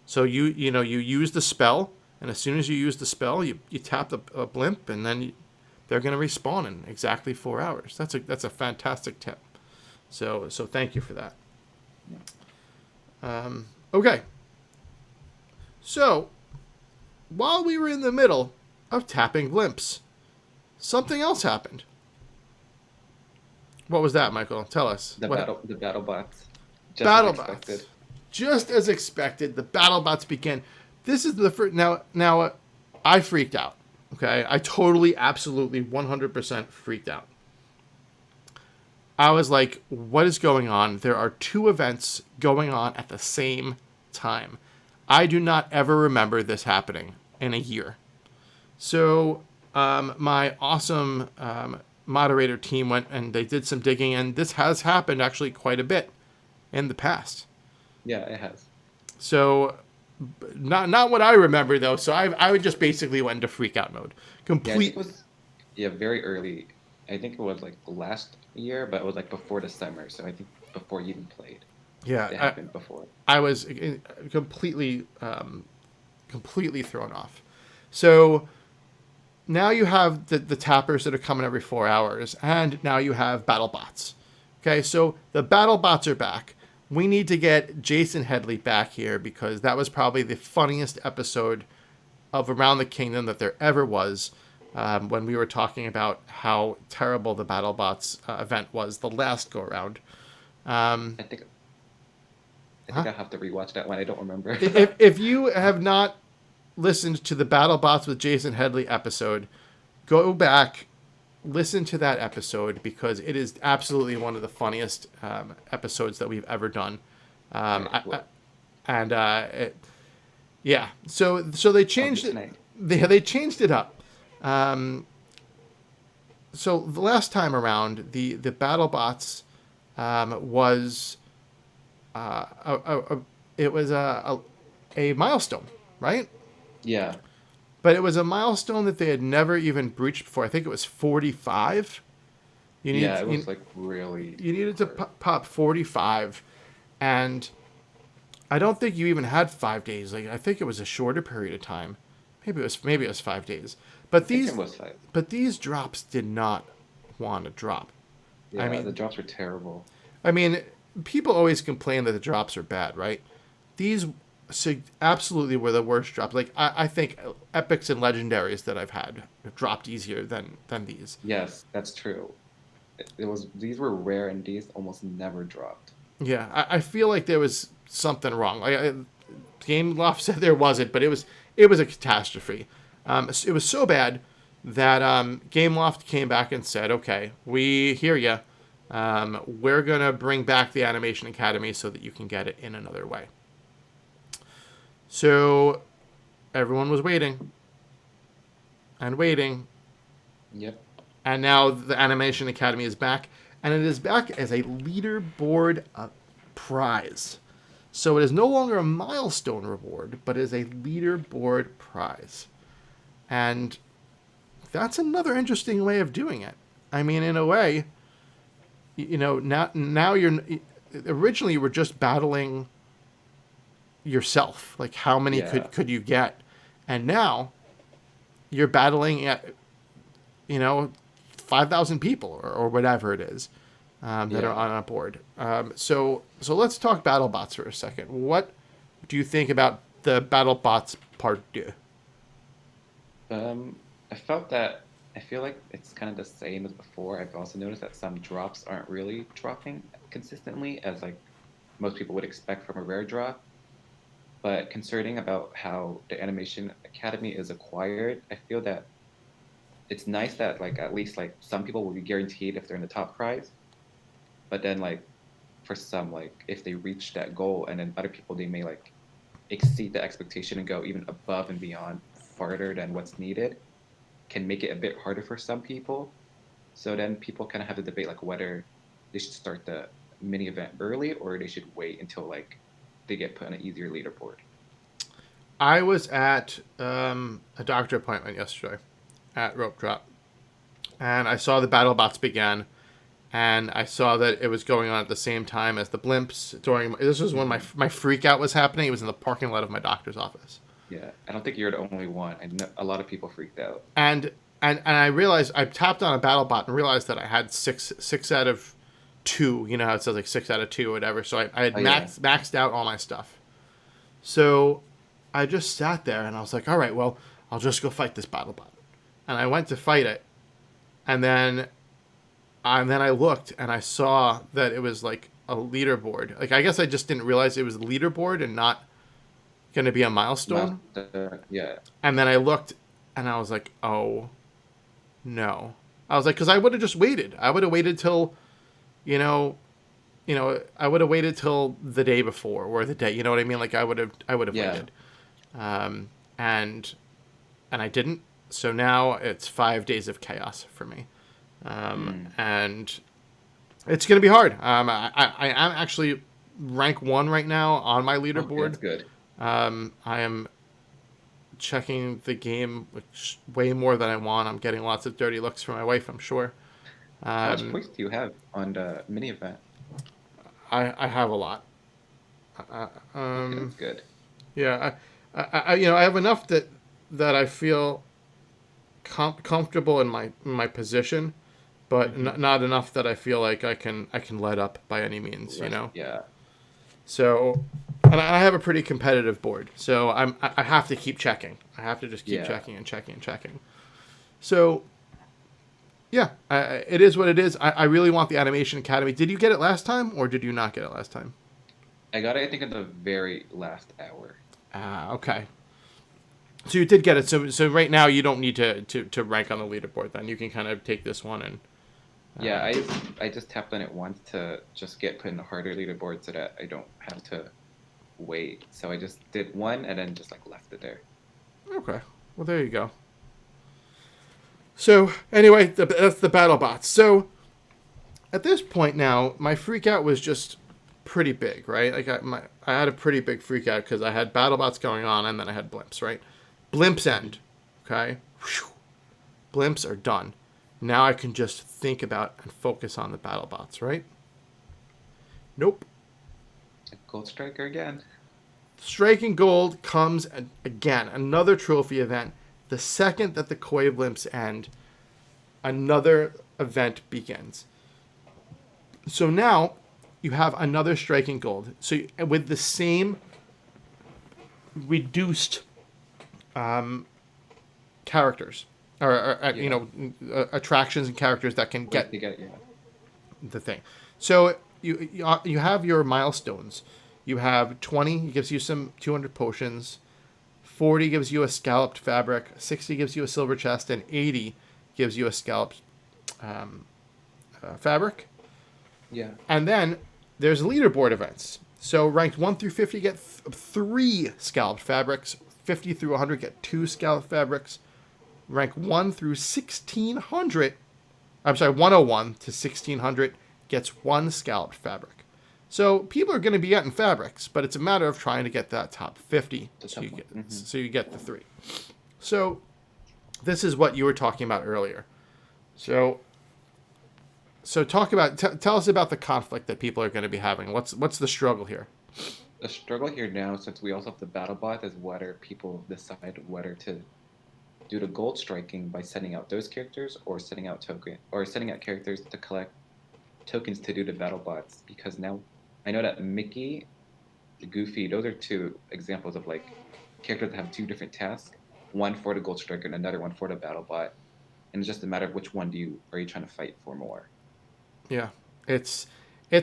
So you use the spell, and as soon as you use the spell, you tap the blimp, and then they're going to respawn in exactly 4 hours. That's a fantastic tip. So thank you for that. Okay. So while we were in the middle of tapping blimps, something else happened. What was that, Michael? Tell us. The battle bots. Battle bots. Just as expected, the battle bots began. This is the first. Now, I freaked out. Okay, I totally, absolutely, 100% freaked out. I was like, "What is going on?" There are 2 events going on at the same time. I do not ever remember this happening in a year. So, my awesome moderator team went and they did some digging, and this has happened actually quite a bit in the past. Yeah, it has. So, not what I remember though. So I would just basically went into freak out mode. Yeah, I think it was very early. I think it was like last year, but it was like before the summer. So I think before you even played. Yeah, It happened before. I was completely thrown off. So now you have the tappers that are coming every 4 hours, and now you have battle bots. Okay, so the battle bots are back. We need to get Jason Headley back here because that was probably the funniest episode of Around the Kingdom that there ever was, when we were talking about how terrible the battle bots event was the last go around. I think I'll have to rewatch that one. I don't remember. if you have not listened to the battle bots with Jason Headley episode, go back, listen to that episode because it is absolutely one of the funniest episodes that we've ever done. So they changed it. They changed it up. So the last time around, the battle bots was it was a milestone, right? Yeah. But it was a milestone that they had never even breached before. I think it was 45. It was like really. You needed to pop 45, and I don't think you even had 5 days. Like I think it was a shorter period of time. Maybe it was 5 days. But these drops did not want to drop. Yeah, I mean, the drops were terrible. I mean, people always complain that the drops are bad, right? These So absolutely were the worst drops. Like I think epics and legendaries that I've had have dropped easier than these. Yes, that's true. It was these were rare and these almost never dropped. Yeah, I feel like there was something wrong. Game Loft said there wasn't, but it was a catastrophe. It was so bad that Game Loft came back and said, "Okay, we hear you. We're gonna bring back the Animation Academy so that you can get it in another way." So everyone was waiting and waiting, Yep. and now the Animation Academy is back, and it is back as a leaderboard prize. So it is no longer a milestone reward, but is a leaderboard prize. And that's another interesting way of doing it. I mean, in a way, now you're originally you were just battling yourself, like how many Yeah. could you get, and now you're battling at 5,000 people or whatever it is that are Yeah. on a board. So let's talk battle bots for a second. What do you think about the battle bots part 2? Um, I felt that I feel like it's kind of the same as before. I've also noticed that some drops aren't really dropping consistently as like most people would expect from a rare drop. But concerning about how the Animation Academy is acquired, I feel that it's nice that like at least like some people will be guaranteed if they're in the top prize. But then like for some like if they reach that goal and then other people they may like exceed the expectation and go even above and beyond farther than what's needed can make it a bit harder for some people. So then people kind of have to debate like whether they should start the mini event early or they should wait until like they get put on an easier leaderboard. I was at a doctor appointment yesterday at Rope Drop, and I saw the battle bots began, and I saw that it was going on at the same time as the blimps. This was when my freak out was happening. It was in the parking lot of my doctor's office, Yeah, I don't think you're the only one. I know a lot of people freaked out. and I realized I tapped on a battle bot and realized that I had six out of two. You know how it says like 6 out of 2 or whatever. So I had Oh yeah, maxed out all my stuff. So I just sat there and I was like, all right, well, I'll just go fight this battle bot. And I went to fight it, and then I looked and I saw that it was like a leaderboard. Like I guess I just didn't realize it was a leaderboard and not going to be a milestone. yeah, And then I looked and I was like, oh no. I was like, because I would have just waited. I would have waited till, you know, I would have waited till the day before or the day. You know what I mean? Like I would have yeah. waited. And I didn't. So now it's 5 days of chaos for me. And it's going to be hard. I am actually rank 1 right now on my Okay, leaderboard. that's good. I am checking the game which way more than I want. I'm getting lots of dirty looks from my wife, I'm sure. How much Um, points do you have on the mini event? I have a lot. Uh, Okay, um, that's good. yeah, I have enough that I feel comfortable in my position, but Hmm. not enough that I feel like I can let up by any means. Yeah, So, and I have a pretty competitive board, so I have to keep checking. I have to just keep yeah. checking and checking and checking. So yeah, it is what it is. I really want the Animation Academy. Did you get it last time, or did you not get it last time? I got it, I think, in the very last hour. Ah, okay. So you did get it. So right now you don't need to rank on the leaderboard. Then you can kind of take this one and Yeah, I just tapped on it once to just get put in a harder leaderboard so that I don't have to wait. So I just did one and then just like left it there. okay. Well, there you go. So anyway, that's the battle bots. So at this point now, my freak out was just pretty big, right? Like I had a pretty big freak out because I had battle bots going on and then I had blimps, right? Blimps end, okay? Whew. Blimps are done. Now I can just think about and focus on the battle bots, right? Nope. Gold Striker again. Striking Gold comes again, another trophy event. The second that the Koi Blimps end, another event begins. So now you have another Striking Gold. So with the same reduced characters or Yeah. attractions and characters that can Like get to get, yeah. the thing. So you have your milestones. You have 20 gives you some 200 potions. 40 gives you a scalloped fabric. 60 gives you a silver chest, and 80 gives you a scalloped fabric. Yeah. And then there's leaderboard events. So ranked 1 through 50 get 3 scalloped fabrics. 50 through 100 get 2 scalloped fabrics. Rank 1 through 1600, I'm sorry, 101 to 1600 gets 1 scalloped fabric. So people are going to be getting fabrics, but it's a matter of trying to get that top 50 The so top you one. get, Mm-hmm. so you get the 3. So this is what you were talking about earlier. So talk about tell us about the conflict that people are going to be having. What's the struggle here? The struggle here now, since we also have the battle bot, is whether people decide whether to do the gold striking by sending out those characters or sending out characters to collect tokens to do the battle bots. Because now I know that Mickey, Goofy, those are two examples of like characters that have two different tasks, one for the gold striker and another one for the battle bot. And it's just a matter of which one are you trying to fight for more. Yeah, it's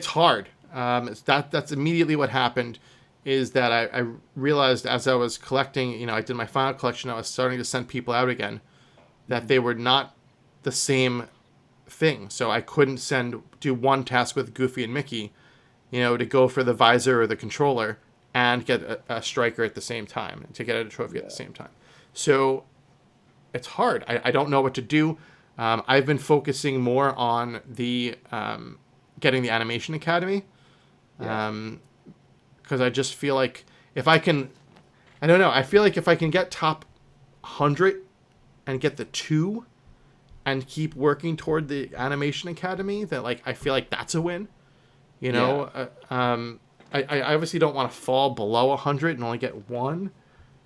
hard. That's immediately what happened. Is that I realized as I was collecting, I did my final collection, I was starting to send people out again, that they were not the same thing. So I couldn't do one task with Goofy and Mickey, to go for the visor or the controller and get a striker at the same time, to get a trophy at the same time. So it's hard. I don't know what to do. I've been focusing more on the getting the Animation Academy, because I just feel like if I can, I don't know. I feel like if I can get top 100 and get the 2 and keep working toward the Animation Academy, then like I feel like that's a win. I obviously don't want to fall below 100 and only get 1.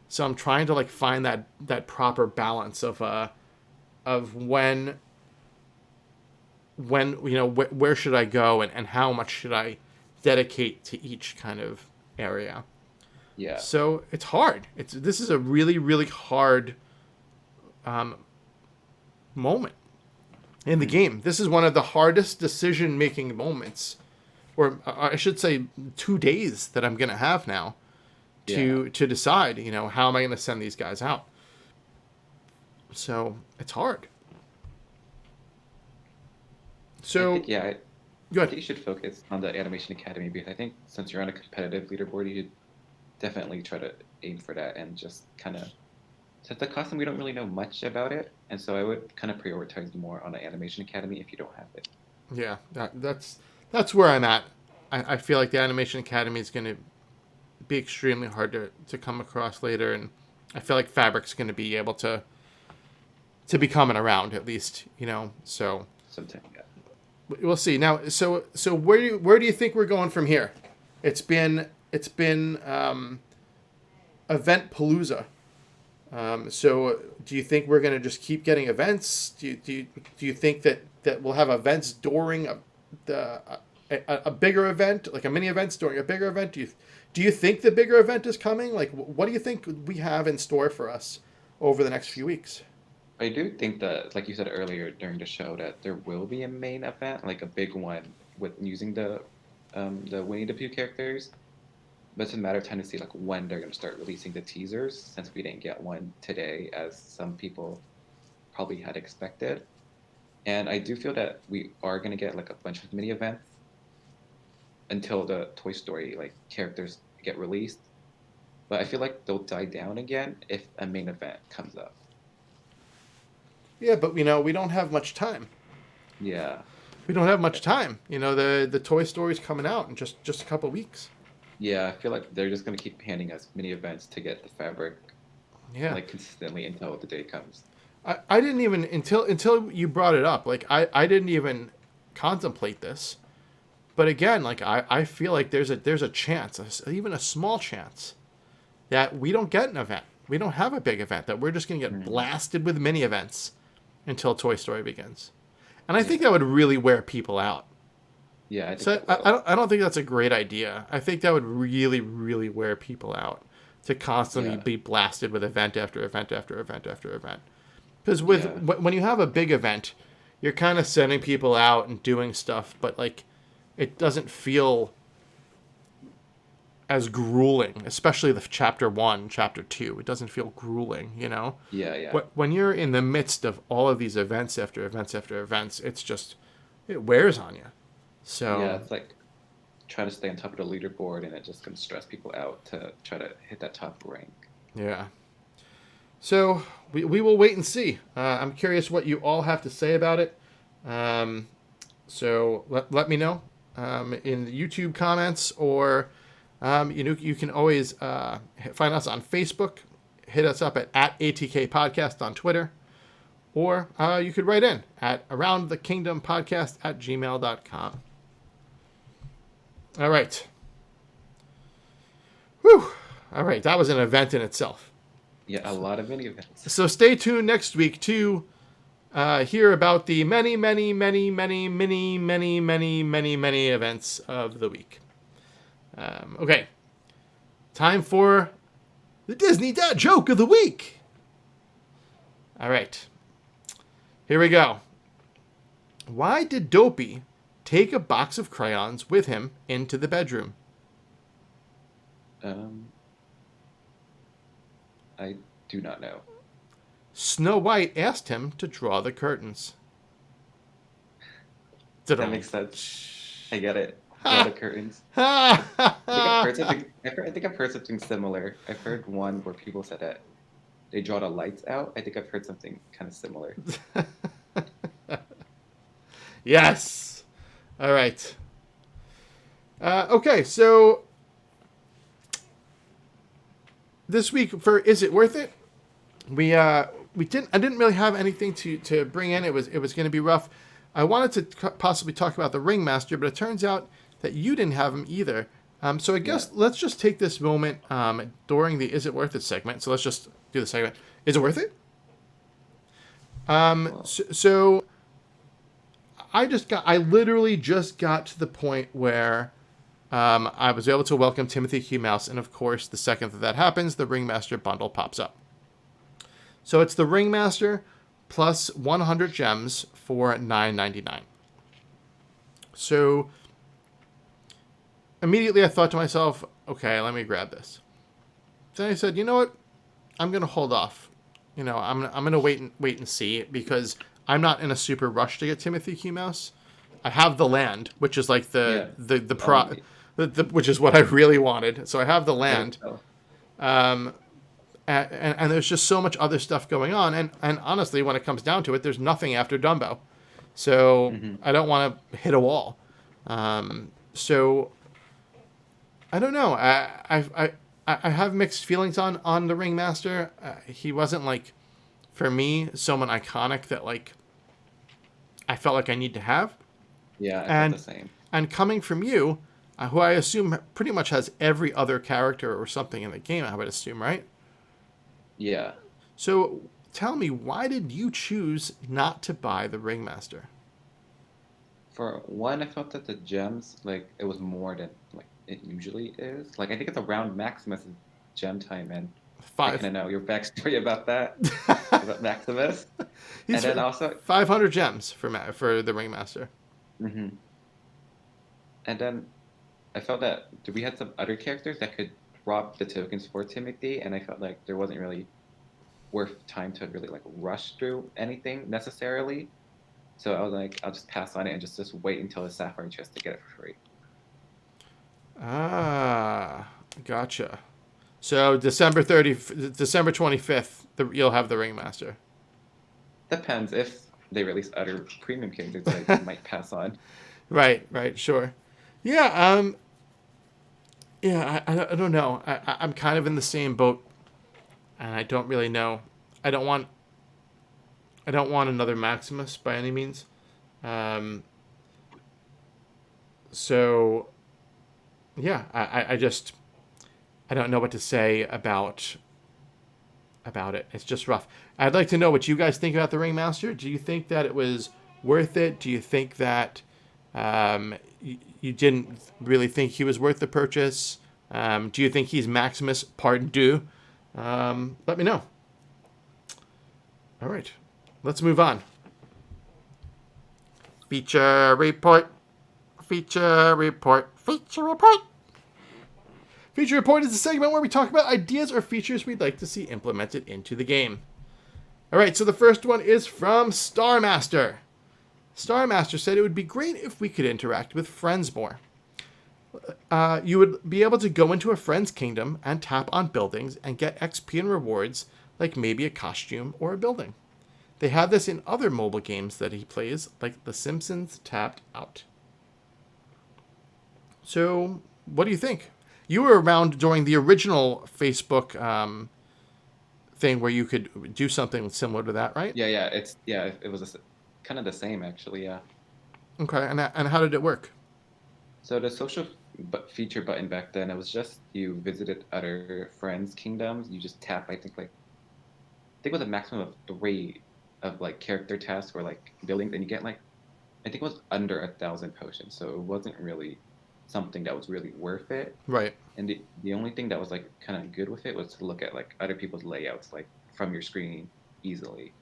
So I'm trying to like find that proper balance of when where should I go and how much should I dedicate to each kind of area. Yeah. So it's hard. This is a really, really hard moment in the game. This is one of the hardest decision making moments, or I should say 2 days that I'm gonna have now to decide, how am I gonna send these guys out. So it's hard. So I think, yeah, go I ahead. think you should focus on the Animation Academy because I think since you're on a competitive leaderboard, you should definitely try to aim for that and just kind of. Since the costume, we don't really know much about it, and so I would kind of prioritize more on the Animation Academy if you don't have it. Yeah, that's where I'm at. I feel like the Animation Academy is going to be extremely hard to come across later, and I feel like Fabric's going to be able to be coming around at least, So Sometime, yeah. we'll see. Now, so where do you think we're going from here? It's been Event Palooza. So do you think we're going to just keep getting events? Do you think that we'll have events during a bigger event, like a mini events during a bigger event? Do you think the bigger event is coming? Like, what do you think we have in store for us over the next few weeks? I do think that, like you said earlier during the show, that there will be a main event, like a big one, with using the Winnie the Pooh characters. But it's a matter of time to see like when they're going to start releasing the teasers, since we didn't get one today, as some people probably had expected. And I do feel that we are going to get like a bunch of mini events until the Toy Story like characters get released. But I feel like they'll die down again if a main event comes up. Yeah, but we don't have much time. Yeah. We don't have much time. The Toy Story's coming out in just a couple weeks. Yeah, I feel like they're just going to keep handing us mini events to get the fabric Yeah. like consistently until the day comes. I didn't even until you brought it up. Like I didn't even contemplate this. But again, like I feel like there's a chance, even a small chance, that we don't get an event. We don't have a big event. That we're just gonna get blasted with mini events until Toy Story begins. And I think that would really wear people out. Yeah, I think So that will. I don't think that's a great idea. I think that would really, really wear people out. to constantly Yeah. be blasted with event after event after event after event. Because Yeah. when you have a big event, you're kind of sending people out and doing stuff, but like it doesn't feel as grueling, especially the chapter 1, chapter 2. It doesn't feel grueling, you know? Yeah. Yeah. When you're in the midst of all of these events after events after events, it's just, it wears on you. Yeah. So, It's like trying to stay on top of the leaderboard, and it just can stress people out to try to hit that top rank. yeah. So, we will wait and see. I'm curious what you all have to say about it. Um, so, let me know in the YouTube comments, or you can always find us on Facebook. Hit us up at ATK Podcast on Twitter. Or you could write in at aroundthekingdompodcast@gmail.com. All right. Whew. All right. That was an event in itself. Yeah, a lot of mini events. So stay tuned next week to hear about the many, many, many, many, many, many, many, many, many events of the week. Okay. Time for the Disney Dad Joke of the Week. All right. Here we go. Why did Dopey take a box of crayons with him into the bedroom? I do not know. Snow White asked him to draw the curtains. That makes sense. I get it. Draw the curtains. Ha! I think I've heard something similar. I've heard one where people said that they draw the lights out. I think I've heard something kind of similar. Yes. All right. Okay, so this week for Is It Worth It? I didn't really have anything to bring in. It was going to be rough. I wanted to possibly talk about the Ringmaster, but it turns out that you didn't have him either. So I guess let's just take this moment during the Is It Worth It segment. So let's just do the segment. Is it worth it? So I literally just got to the point where I was able to welcome Timothy Q. Mouse, and of course, the second that happens, the Ringmaster bundle pops up. So it's the Ringmaster plus 100 gems for $9.99. So immediately I thought to myself, okay, let me grab this. Then I said, you know what? I'm going to hold off. I'm going to wait and see, because I'm not in a super rush to get Timothy Q. Mouse. I have the land, which is like which is what I really wanted. So I have the land. And there's just so much other stuff going on. And honestly, when it comes down to it, there's nothing after Dumbo. So I don't want to hit a wall. So I don't know. I have mixed feelings on the Ringmaster. He wasn't, like, for me, someone iconic that, like, I felt like I need to have. Yeah, I felt the same. And coming from you, who I assume pretty much has every other character or something in the game, I would assume, right? Yeah. So tell me, why did you choose not to buy the Ringmaster? For one, I felt that the gems, like, it was more than, like, it usually is. Like, I think it's around Maximus' gem time, and I kind of know your backstory about that, about Maximus. And then also 500 gems for the Ringmaster. And then I felt that we had some other characters that could drop the tokens for Timothy, and I felt like there wasn't really worth time to really, like, rush through anything necessarily. So I was like, I'll just pass on it and just wait until the Sapphire chest to get it for free. Ah, gotcha. So December 25th, you'll have the Ringmaster. Depends. If they release other premium characters, I might pass on. Right, sure. Yeah, I don't know. I'm kind of in the same boat, and I don't really know. I don't want another Maximus by any means. So, yeah, I don't know what to say about it. It's just rough. I'd like to know what you guys think about the Ringmaster. Do you think that it was worth it? Do you think that you didn't really think he was worth the purchase? Do you think he's Maximus Part Deux? Let me know. All right, let's move on. Feature report. Feature report. Feature report. Feature report is a segment where we talk about ideas or features we'd like to see implemented into the game. All right, so the first one is from Starmaster. Starmaster said it would be great if we could interact with friends more. You would be able to go into a friend's kingdom and tap on buildings and get XP and rewards, like maybe a costume or a building. They have this in other mobile games that he plays, like The Simpsons Tapped Out. So, what do you think? You were around during the original Facebook thing where you could do something similar to that, right? It was kind of the same actually. Yeah. Okay, and how did it work? So the social feature button back then, it was just you visited other friends' kingdoms. You just tap, I think it was a maximum of three of like character tasks or like buildings, and you get like I think it was under 1,000 potions. So it wasn't really something that was really worth it. Right. And the only thing that was like kind of good with it was to look at like other people's layouts like from your screen easily.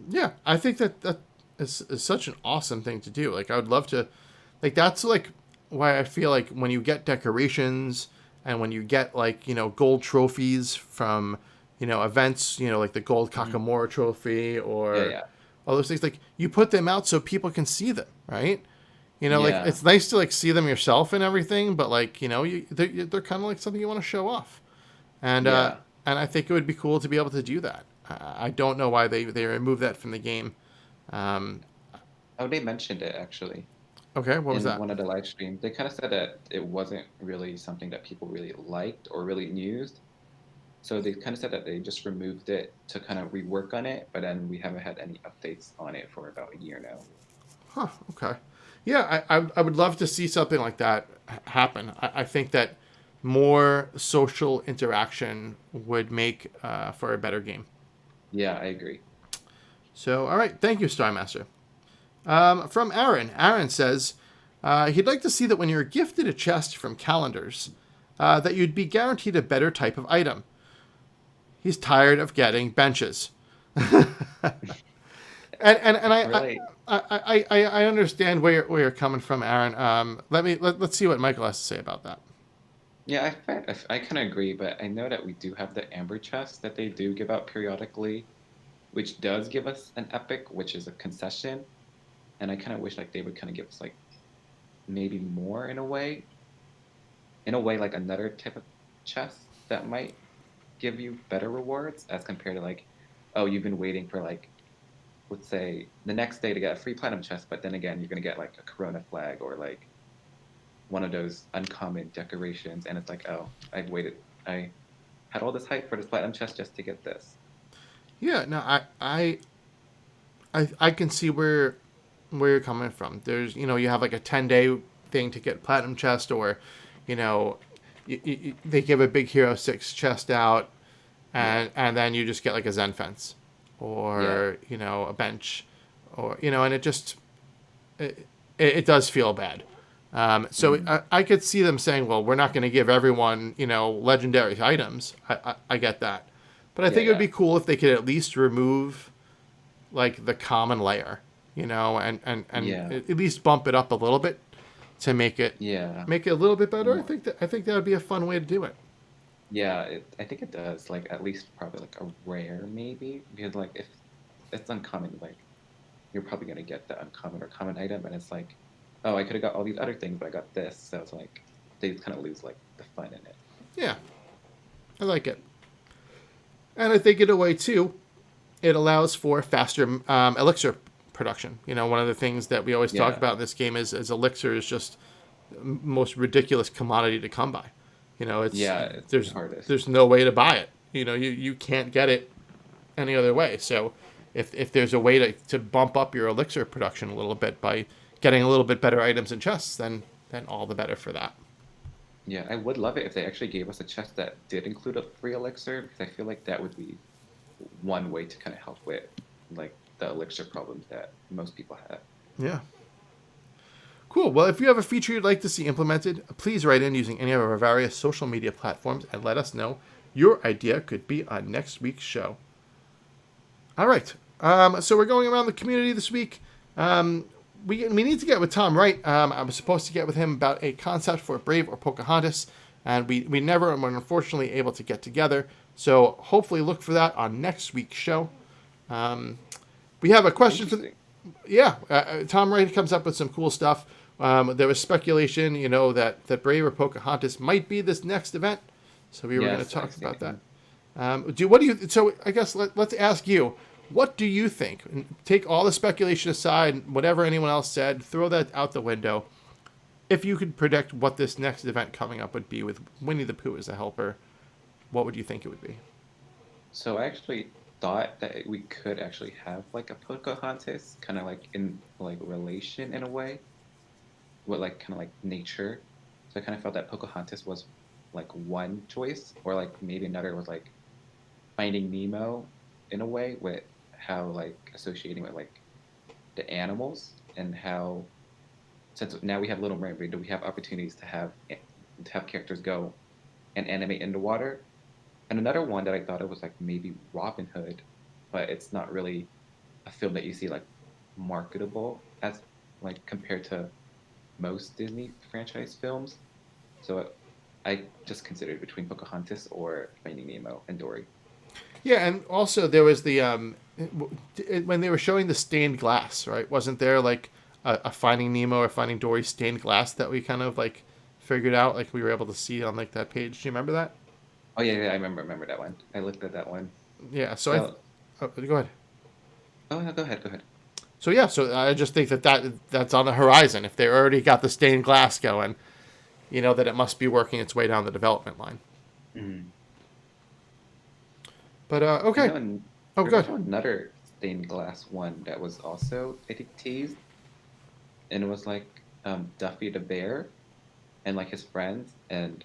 Yeah, I think that is such an awesome thing to do. Like, I would love to, like, that's like why I feel like when you get decorations and when you get like gold trophies from events, like the gold Mhm. Kakamora trophy Yeah, or yeah, all those things, like you put them out so people can see them, right? Like yeah, it's nice to like see them yourself and everything, but like they're kind of like something you want to show off, and yeah. I think it would be cool to be able to do that. I don't know why they removed that from the game. Um, Oh, they mentioned it actually okay, what was in that? one of the live streams. They kind of said that it wasn't really something that people really liked or really used. So they kind of said that they just removed it to kind of rework on it, but then we haven't had any updates on it for about a year now. Huh. Okay. Yeah, I would love to see something like that happen. I think that more social interaction would make for a better game. Yeah, I agree. So, all right, thank you, Starmaster. From Aaron. Aaron says he'd like to see that when you're gifted a chest from calendars, that you'd be guaranteed a better type of item. He's tired of getting benches. And Really? I understand where you're coming from, Aaron. Let's see what Michael has to say about that. Yeah, I kind of agree, but I know that we do have the amber chest that they do give out periodically, which does give us an epic, which is a concession, and I kind of wish like they would kind of give us like maybe more in a way like another type of chest that might give you better rewards as compared to like, oh, you've been waiting for like, let's say the next day to get a free platinum chest, but then again you're gonna get like a Corona flag or like one of those uncommon decorations, and it's like, oh, I had all this hype for this platinum chest just to get this. Yeah, no, I can see where you're coming from. There's you have like a 10-day thing to get platinum chest, or you know they give a big Hero 6 chest out, Yeah, and then you just get like a Zen fence, yeah, or a bench, or and it does feel bad. So mm, I could see them saying, well, we're not going to give everyone legendary items. I get that, but I yeah, think it would yeah, be cool if they could at least remove like the common layer, and yeah, at least bump it up a little bit to yeah. make it a little bit better. More. I think that would be a fun way to do it. Yeah, I think it does. Like at least probably like a rare maybe because like if it's uncommon, like you're probably gonna get the uncommon or common item, and it's like, oh, I could have got all these other things, but I got this. So it's like they kind of lose like the fun in it. Yeah, I like it, and I think in a way too, it allows for faster elixir production. One of the things that we always talk Yeah, about in this game is elixir is just the most ridiculous commodity to come by. It's yeah, it's the there's hardest. there's no way to buy it. You can't get it any other way. So if there's a way to bump up your elixir production a little bit by getting a little bit better items and chests, then all the better for that. Yeah, I would love it if they actually gave us a chest that did include a free elixir because I feel like that would be one way to kind of help with like the elixir problems that most people have. Yeah. Cool. Well, if you have a feature you'd like to see implemented, please write in using any of our various social media platforms and let us know. Your idea could be on next week's show. All right. So we're going around the community this week. We need to get with Tom Wright. I was supposed to get with him about a concept for Brave or Pocahontas, and we never were unfortunately able to get together. So hopefully look for that on next week's show. We have a question for... Interesting. Yeah, Tom Wright comes up with some cool stuff. There was speculation, that Brave or Pocahontas might be this next event. So we were going to Yes, talk I've seen about that. it. What do you? So I guess let's ask you. What do you think? Take all the speculation aside, whatever anyone else said, throw that out the window. If you could predict what this next event coming up would be with Winnie the Pooh as a helper, what would you think it would be? So I actually thought that we could actually have like a Pocahontas, kind of like in like relation in a way, with like kind of like nature. So I kind of felt that Pocahontas was like one choice, or like maybe another was like Finding Nemo in a way, with how like associating with like the animals, and how since now we have Little Mermaid, do we have opportunities to have characters go and animate in the water? And another one that I thought it was like maybe Robin Hood, but it's not really a film that you see like marketable as like compared to most Disney franchise films. So I just considered between Pocahontas or Finding Nemo and Dory. Yeah, and also there was the when they were showing the stained glass, right? Wasn't there like a Finding Nemo or Finding Dory stained glass that we kind of like figured out, like we were able to see on like that page? Do you remember that? Oh yeah, yeah, I remember that one. I looked at that one. Yeah. So Go ahead. oh no, go ahead, go ahead. So yeah, so I just think that's on the horizon. If they already got the stained glass going, that it must be working its way down the development line. Mm. But I okay. know, and Oh, there's good. also another stained glass one that was also I think teased, and it was like Duffy the bear and like his friends, and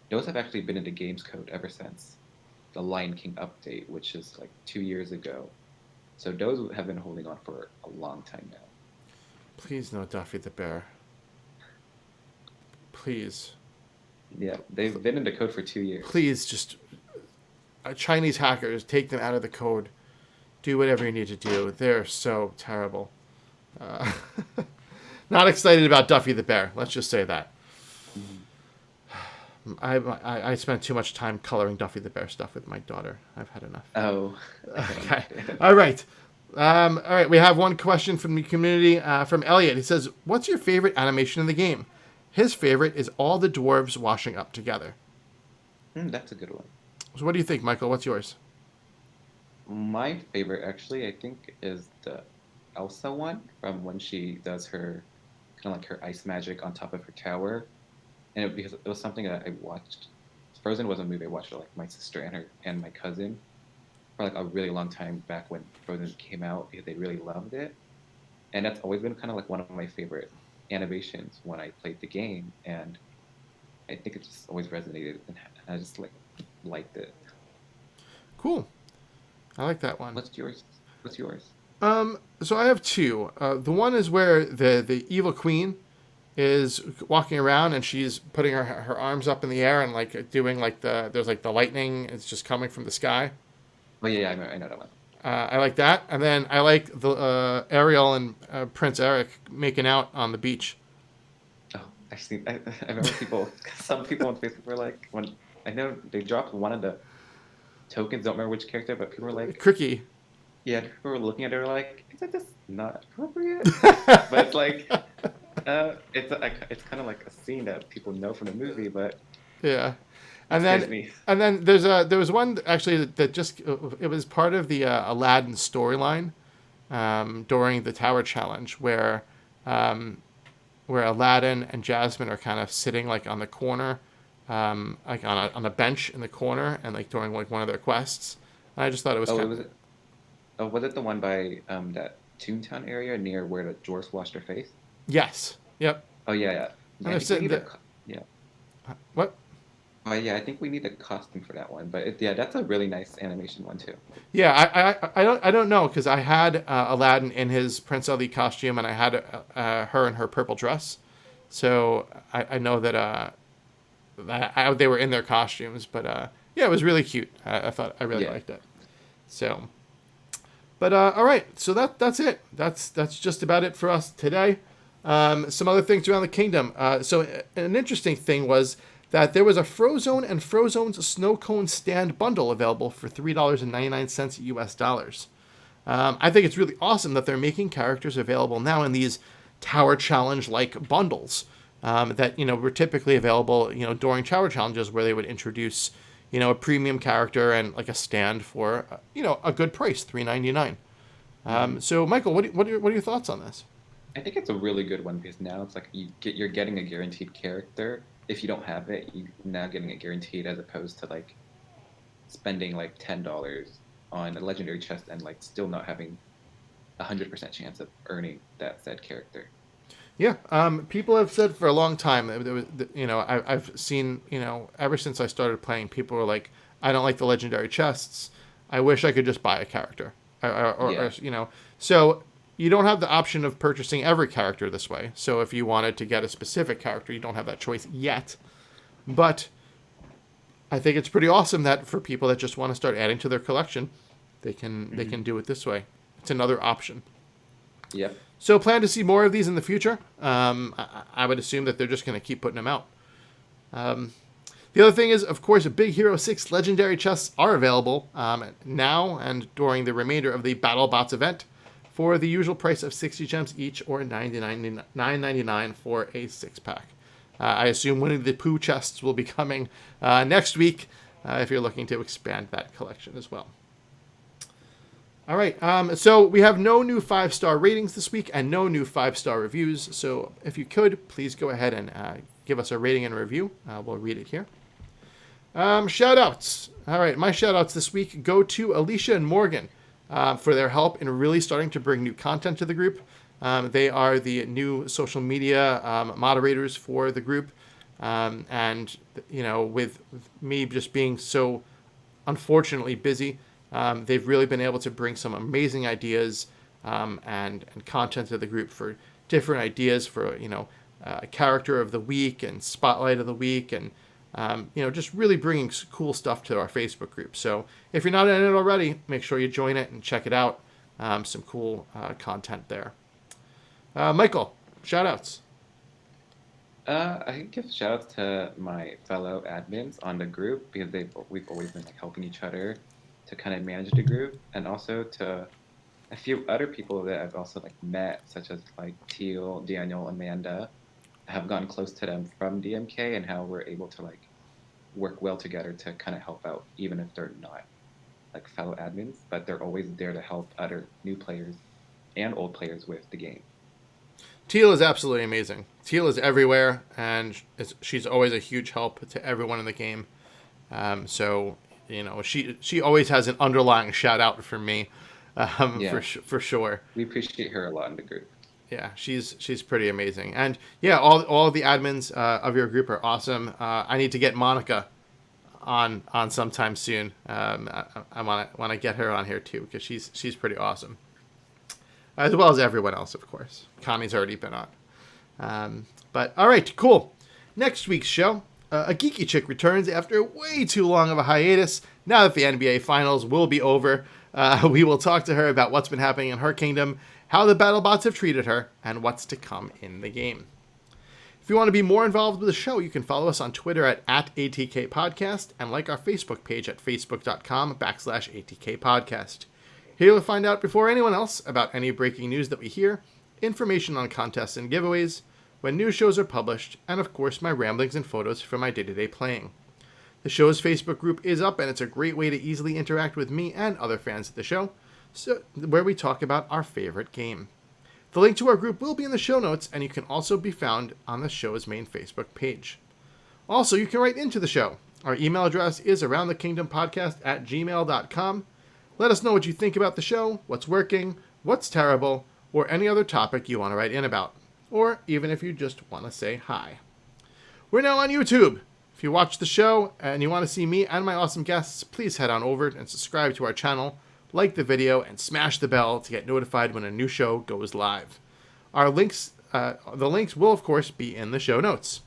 those have actually been in the games code ever since the Lion King update, which is like 2 years ago. So those have been holding on for a long time now. Please no Duffy the bear. Please, Yeah, they've been in the code for 2 years. please, just Chinese hackers take them out of the code. Do whatever you need to do. They're so terrible. Uh, not excited about Duffy the bear. Let's just say that. Mhm. I spent too much time coloring Duffy the bear stuff with my daughter. I've had enough. Oh, I can Okay. understand. All right. All right. We have one question from the community from Elliot. He says, "What's your favorite animation in the game?" His favorite is all the dwarves washing up together. That's a good one. So, what do you think, Michael? What's yours? My favorite, actually, I think, is the Elsa one from when she does her kind of like her ice magic on top of her tower, and because it was something that I watched. Frozen was a movie I watched with like my sister and her and my cousin for like a really long time back when Frozen came out because they really loved it, and that's always been kind of like one of my favorite animations when I played the game, and I think it just always resonated, and I just like liked it. Cool. I like that one. What's yours? What's yours? So I have two. The one is where the evil queen is walking around and she's putting her arms up in the air and like doing like there's like the lightning. It's just coming from the sky. Oh yeah, yeah, I know that one. I like that, and then I like the Ariel and Prince Eric making out on the beach. Oh, actually, I remember some people on Facebook were like, when I know they dropped one of the tokens, don't remember which character, but people were like, Cricky. yeah, people were looking at it, were like, is that just not appropriate? But it's like, it's kind of like a scene that people know from the movie, but Yeah, it and scares then me. there was one actually that just it was part of the Aladdin storyline during the Tower Challenge um, where Aladdin and Jasmine are kind of sitting like on the corner, like on a bench in the corner, and like during like one of their quests. And I just thought it was Oh, kind it of was, oh, was it the one by that Toontown area near where the dwarfs washed their face? yes, yep. Oh yeah, yeah, And yeah. I they're think we sitting need a, there. yeah. What? Yeah, I think we need a costume for that one. But yeah, that's a really nice animation one too. Yeah, I don't know because I had Aladdin in his Prince Ali costume, and I had her in her purple dress, so I know that they were in their costumes. But yeah, it was really cute. I thought I really Yeah. liked it. So, but all right, so that's it. That's just about it for us today. Some other things around the kingdom. So an interesting thing was that there was a Frozone and Frozone's Snow Cone Stand bundle available for $3.99 US dollars. I think it's really awesome that they're making characters available now in these Tower Challenge like bundles that were typically available during Tower Challenges where they would introduce a premium character and like a stand for a good price, $3.99. Hmm. So Michael, what are your thoughts on this? I think it's a really good one because now it's like you're getting a guaranteed character. If you don't have it, you're now getting it guaranteed as opposed to like spending like $10 on a legendary chest and like still not having 100% chance of earning that said character. Yeah, people have said for a long time that there was, I've seen, ever since I started playing, people were like, I don't like the legendary chests. I wish I could just buy a character, or Yeah. so you don't have the option of purchasing every character this way. So if you wanted to get a specific character, you don't have that choice yet. But I think it's pretty awesome that for people that just want to start adding to their collection, they can Hmm. do it this way. It's another option. Yep. So plan to see more of these in the future. I would assume that they're just going to keep putting them out. The other thing is, of course, Big Hero 6 legendary chests are available now and during the remainder of the BattleBots event for the usual price of 60 gems each or $9.99 for a 6-pack. I assume Winnie the Pooh chests will be coming next week if you're looking to expand that collection as well. All right, so we have no new 5-star ratings this week and no new 5-star reviews. So if you could, please go ahead and give us a rating and review. We'll read it here. Shout outs. All right, my shout outs this week go to Alicia and Morgan for their help in really starting to bring new content to the group. They are the new social media moderators for the group. And, with me just being so unfortunately busy, they've really been able to bring some amazing ideas and content to the group for different ideas for, character of the week and spotlight of the week and, just really bringing cool stuff to our Facebook group. So if you're not in it already, make sure you join it and check it out. Some cool content there. Michael, shout outs. I give shout outs to my fellow admins on the group because we've always been like helping each other to kind of manage the group, and also to a few other people that I've also like met, such as like Teal, Daniel, Amanda, have gotten close to them from DMK, and how we're able to like work well together to kind of help out, even if they're not like fellow admins, but they're always there to help other new players and old players with the game. Teal is absolutely amazing. Teal is everywhere, and she's always a huge help to everyone in the game. So she always has an underlying shout out for me, Yeah, for sure. we appreciate her a lot in the group. Yeah, she's pretty amazing, and yeah, all of the admins of your group are awesome. I need to get Monica on sometime soon. I want to get her on here too because she's pretty awesome, as well as everyone else, of course. Connie's already been on. But all right, cool. Next week's show, a geeky chick returns after way too long of a hiatus. Now that the NBA Finals will be over, we will talk to her about what's been happening in her kingdom, how the BattleBots have treated her, and what's to come in the game. If you want to be more involved with the show, you can follow us on Twitter at ATK Podcast and like our Facebook page at facebook.com/ATK Podcast. Here you'll find out before anyone else about any breaking news that we hear, information on contests and giveaways, when new shows are published, and of course my ramblings and photos from my day-to-day playing. The show's Facebook group is up, and it's a great way to easily interact with me and other fans of the show, where we talk about our favorite game. The link to our group will be in the show notes, and you can also be found on the show's main Facebook page. Also, you can write into the show. Our email address is aroundthekingdompodcast@gmail.com. Let us know what you think about the show, what's working, what's terrible, or any other topic you want to write in about. Or even if you just want to say hi. We're now on YouTube. If you watch the show and you want to see me and my awesome guests, please head on over and subscribe to our channel, like the video, and smash the bell to get notified when a new show goes live. The links will, of course, be in the show notes.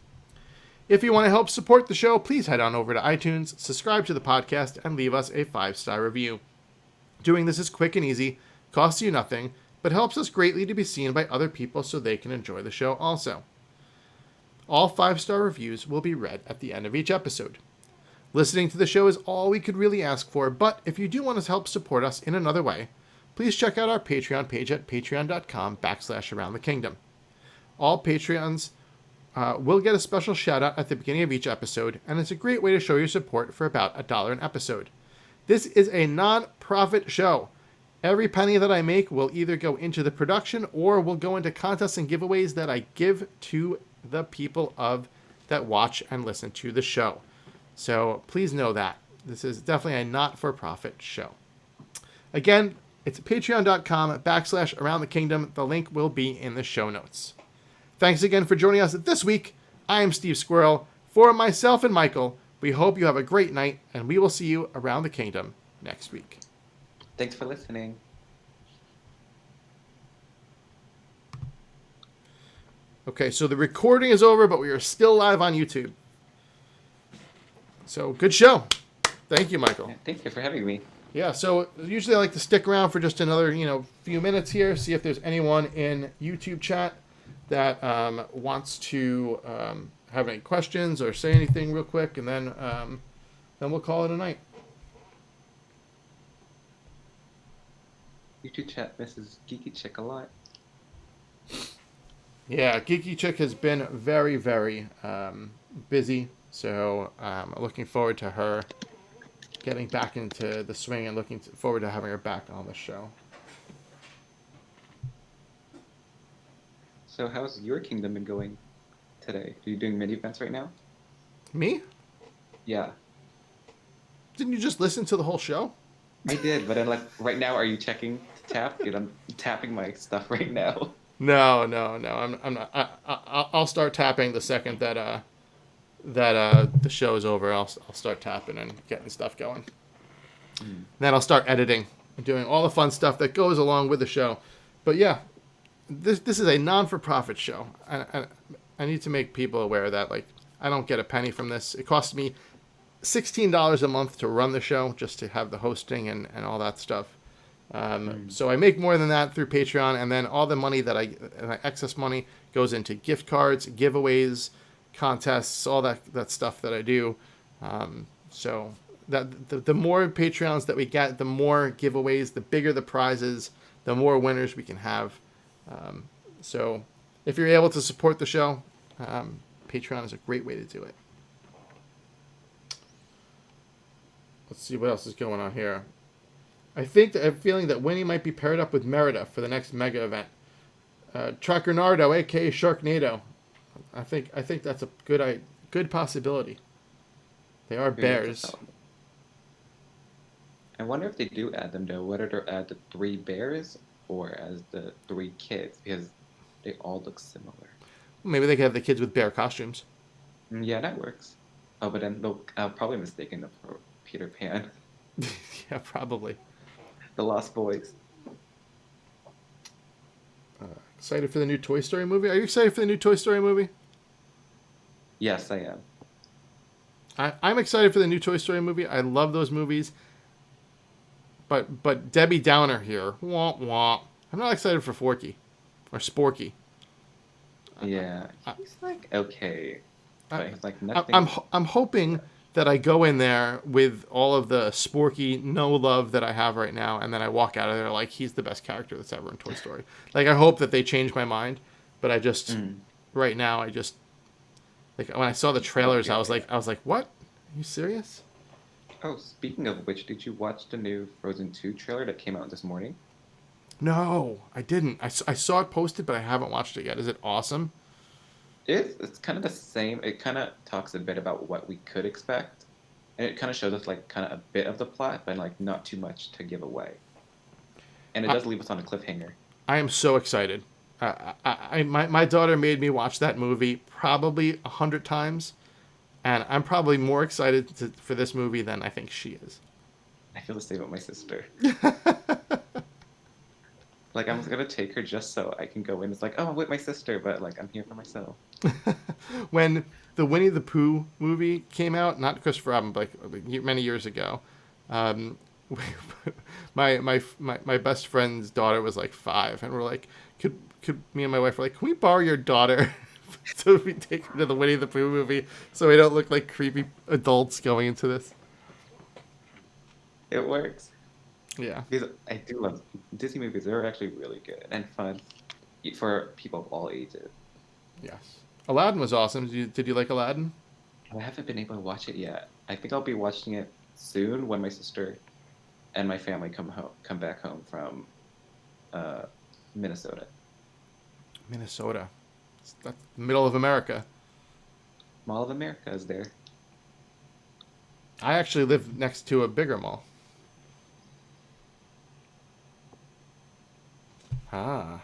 If you want to help support the show, please head on over to iTunes, subscribe to the podcast, and leave us a 5-star review. Doing this is quick and easy, costs you nothing, but helps us greatly to be seen by other people so they can enjoy the show also. All 5-star reviews will be read at the end of each episode. Listening to the show is all we could really ask for, but if you do want to help support us in another way, please check out our Patreon page at patreon.com/aroundthekingdom. All Patreons will get a special shout out at the beginning of each episode, and it's a great way to show your support for about $1 an episode. This is a non-profit show. Every penny that I make will either go into the production or will go into contests and giveaways that I give to the people that watch and listen to the show. So please know that. This is definitely a not-for-profit show. Again, it's patreon.com/aroundthekingdom. The link will be in the show notes. Thanks again for joining us this week. I am Steve Squirrel. For myself and Michael, we hope you have a great night, and we will see you around the kingdom next week. Thanks for listening. Okay, so the recording is over, but we are still live on YouTube. So, good show. Thank you, Michael. Yeah, thank you for having me. Yeah, so usually I like to stick around for just another, few minutes here, see if there's anyone in YouTube chat that wants to have any questions or say anything real quick, and then we'll call it a night. YouTube chat misses Geeky Chick a lot. Yeah, Geeky Chick has been very, very busy, so I'm looking forward to her getting back into the swing and looking forward to having her back on the show. So how's your kingdom been going today? Are you doing mini events right now? Me? Yeah. Didn't you just listen to the whole show? I did, but then right now, are you checking to tap? Dude, I'm tapping my stuff right now. No. I'm not. I'll start tapping the second that the show is over. I'll start tapping and getting stuff going. Then I'll start editing and doing all the fun stuff that goes along with the show. But yeah, this is a non-for-profit show. I need to make people aware that I don't get a penny from this. It costs me $16 a month to run the show, just to have the hosting and all that stuff. So I make more than that through Patreon, and then all the money excess money goes into gift cards, giveaways, contests, all that stuff that I do. So that the more Patreons that we get, the more giveaways, the bigger the prizes, the more winners we can have. So if you're able to support the show, Patreon is a great way to do it. Let's see what else is going on here. I'm feeling that Winnie might be paired up with Merida for the next mega event. Tracernardo, aka Sharknado. I think that's a good possibility. They are bears. I wonder if they do add them though. Whether they'll add the 3 bears or as the 3 kids, because they all look similar. Maybe they could have the kids with bear costumes. Yeah, that works. Oh, but then I'll probably mistaken them for Peter Pan. Yeah, probably. The Lost Boys. Excited for the new Toy Story movie? Are you excited for the new Toy Story movie? Yes, I am. I'm excited for the new Toy Story movie. I love those movies. But Debbie Downer here. Womp womp. I'm not excited for Forky. Or Sporky. Yeah. He's okay. But he's nothing. I'm hoping that I go in there with all of the Sporky no love that I have right now, and then I walk out of there like he's the best character that's ever in Toy Story. I hope that they change my mind, but I just right now when I saw the trailers, I was like, what? Are you serious? Oh, speaking of which, did you watch the new Frozen 2 trailer that came out this morning? No, I didn't. I saw it posted, but I haven't watched it yet. Is it awesome? It's kind of the same. It kind of talks a bit about what we could expect, and it kind of shows us kind of a bit of the plot, but not too much to give away. And it does leave us on a cliffhanger. I am so excited. My daughter made me watch that movie probably 100 times, and I'm probably more excited for this movie than I think she is. I feel the same with my sister. Like I'm gonna take her just so I can go in. It's like, oh, I'm with my sister, but like I'm here for myself. When the Winnie the Pooh movie came out, not Christopher Robin, but like many years ago, um, my best friend's daughter was like 5, and we're like, could me and my wife were like, can we borrow your daughter so we take her to the Winnie the Pooh movie so we don't look like creepy adults going into this? It works. Yeah. Because I do love Disney movies. They're actually really good and fun for people of all ages. Yes. Aladdin was awesome. Did you like Aladdin? I haven't been able to watch it yet. I think I'll be watching it soon when my sister and my family come back home from uh, Minnesota. Minnesota. That's the middle of America. Mall of America is there. I actually live next to a bigger mall. Ah,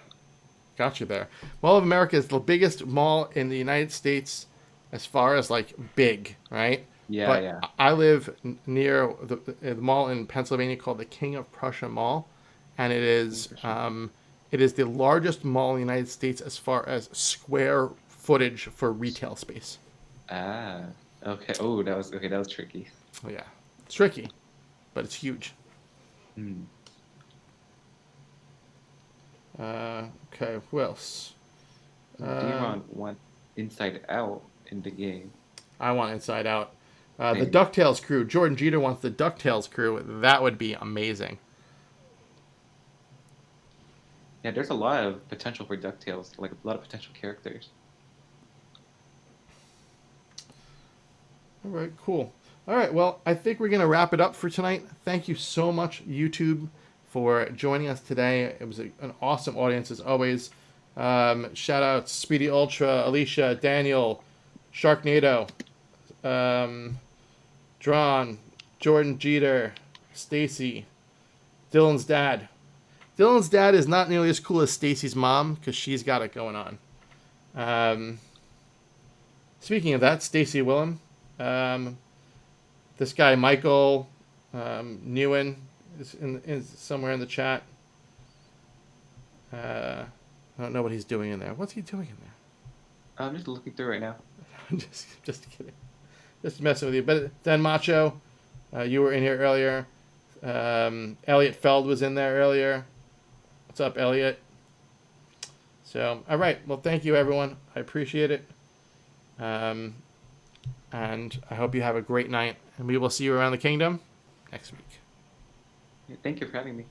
got you there. Mall of America is the biggest mall in the United States as far as like big, right? Yeah, But yeah. I live near the mall in Pennsylvania called the King of Prussia Mall, and Interesting. it is the largest mall in the United States as far as square footage for retail space. Ah, okay. Oh, that was okay. That was tricky. Oh, yeah, it's tricky, but it's huge. Hmm. Okay, who else? Uh, D-Ron wants Inside Out in the game. I want Inside Out. The Same. DuckTales crew. Jordan Jeter wants the DuckTales crew. That would be amazing. Yeah, there's a lot of potential for DuckTales, like a lot of potential characters. All right, cool. All right, well, I think we're going to wrap it up for tonight. Thank you so much, YouTube, for joining us today. It was an awesome audience as always. Shout out Speedy Ultra, Alicia, Daniel, Sharknado, um, Drawn, Jordan Jeter, Stacy, Dylan's dad. Dylan's dad is not nearly as cool as Stacy's mom because she's got it going on. Um, Speaking of that, Stacy Willem, um, this guy Michael Nguyen is somewhere in the chat. I don't know what he's doing in there. What's he doing in I'm just looking through right now. there? Just kidding. Just messing with you. But Dan Macho, you were in here earlier. Elliot Feld was in there earlier. What's up, Elliot? So, all right. Well, thank you, everyone. I appreciate it. Um, and I hope you have a great night. And we will see you around the kingdom next week. Yeah, thank you for having me.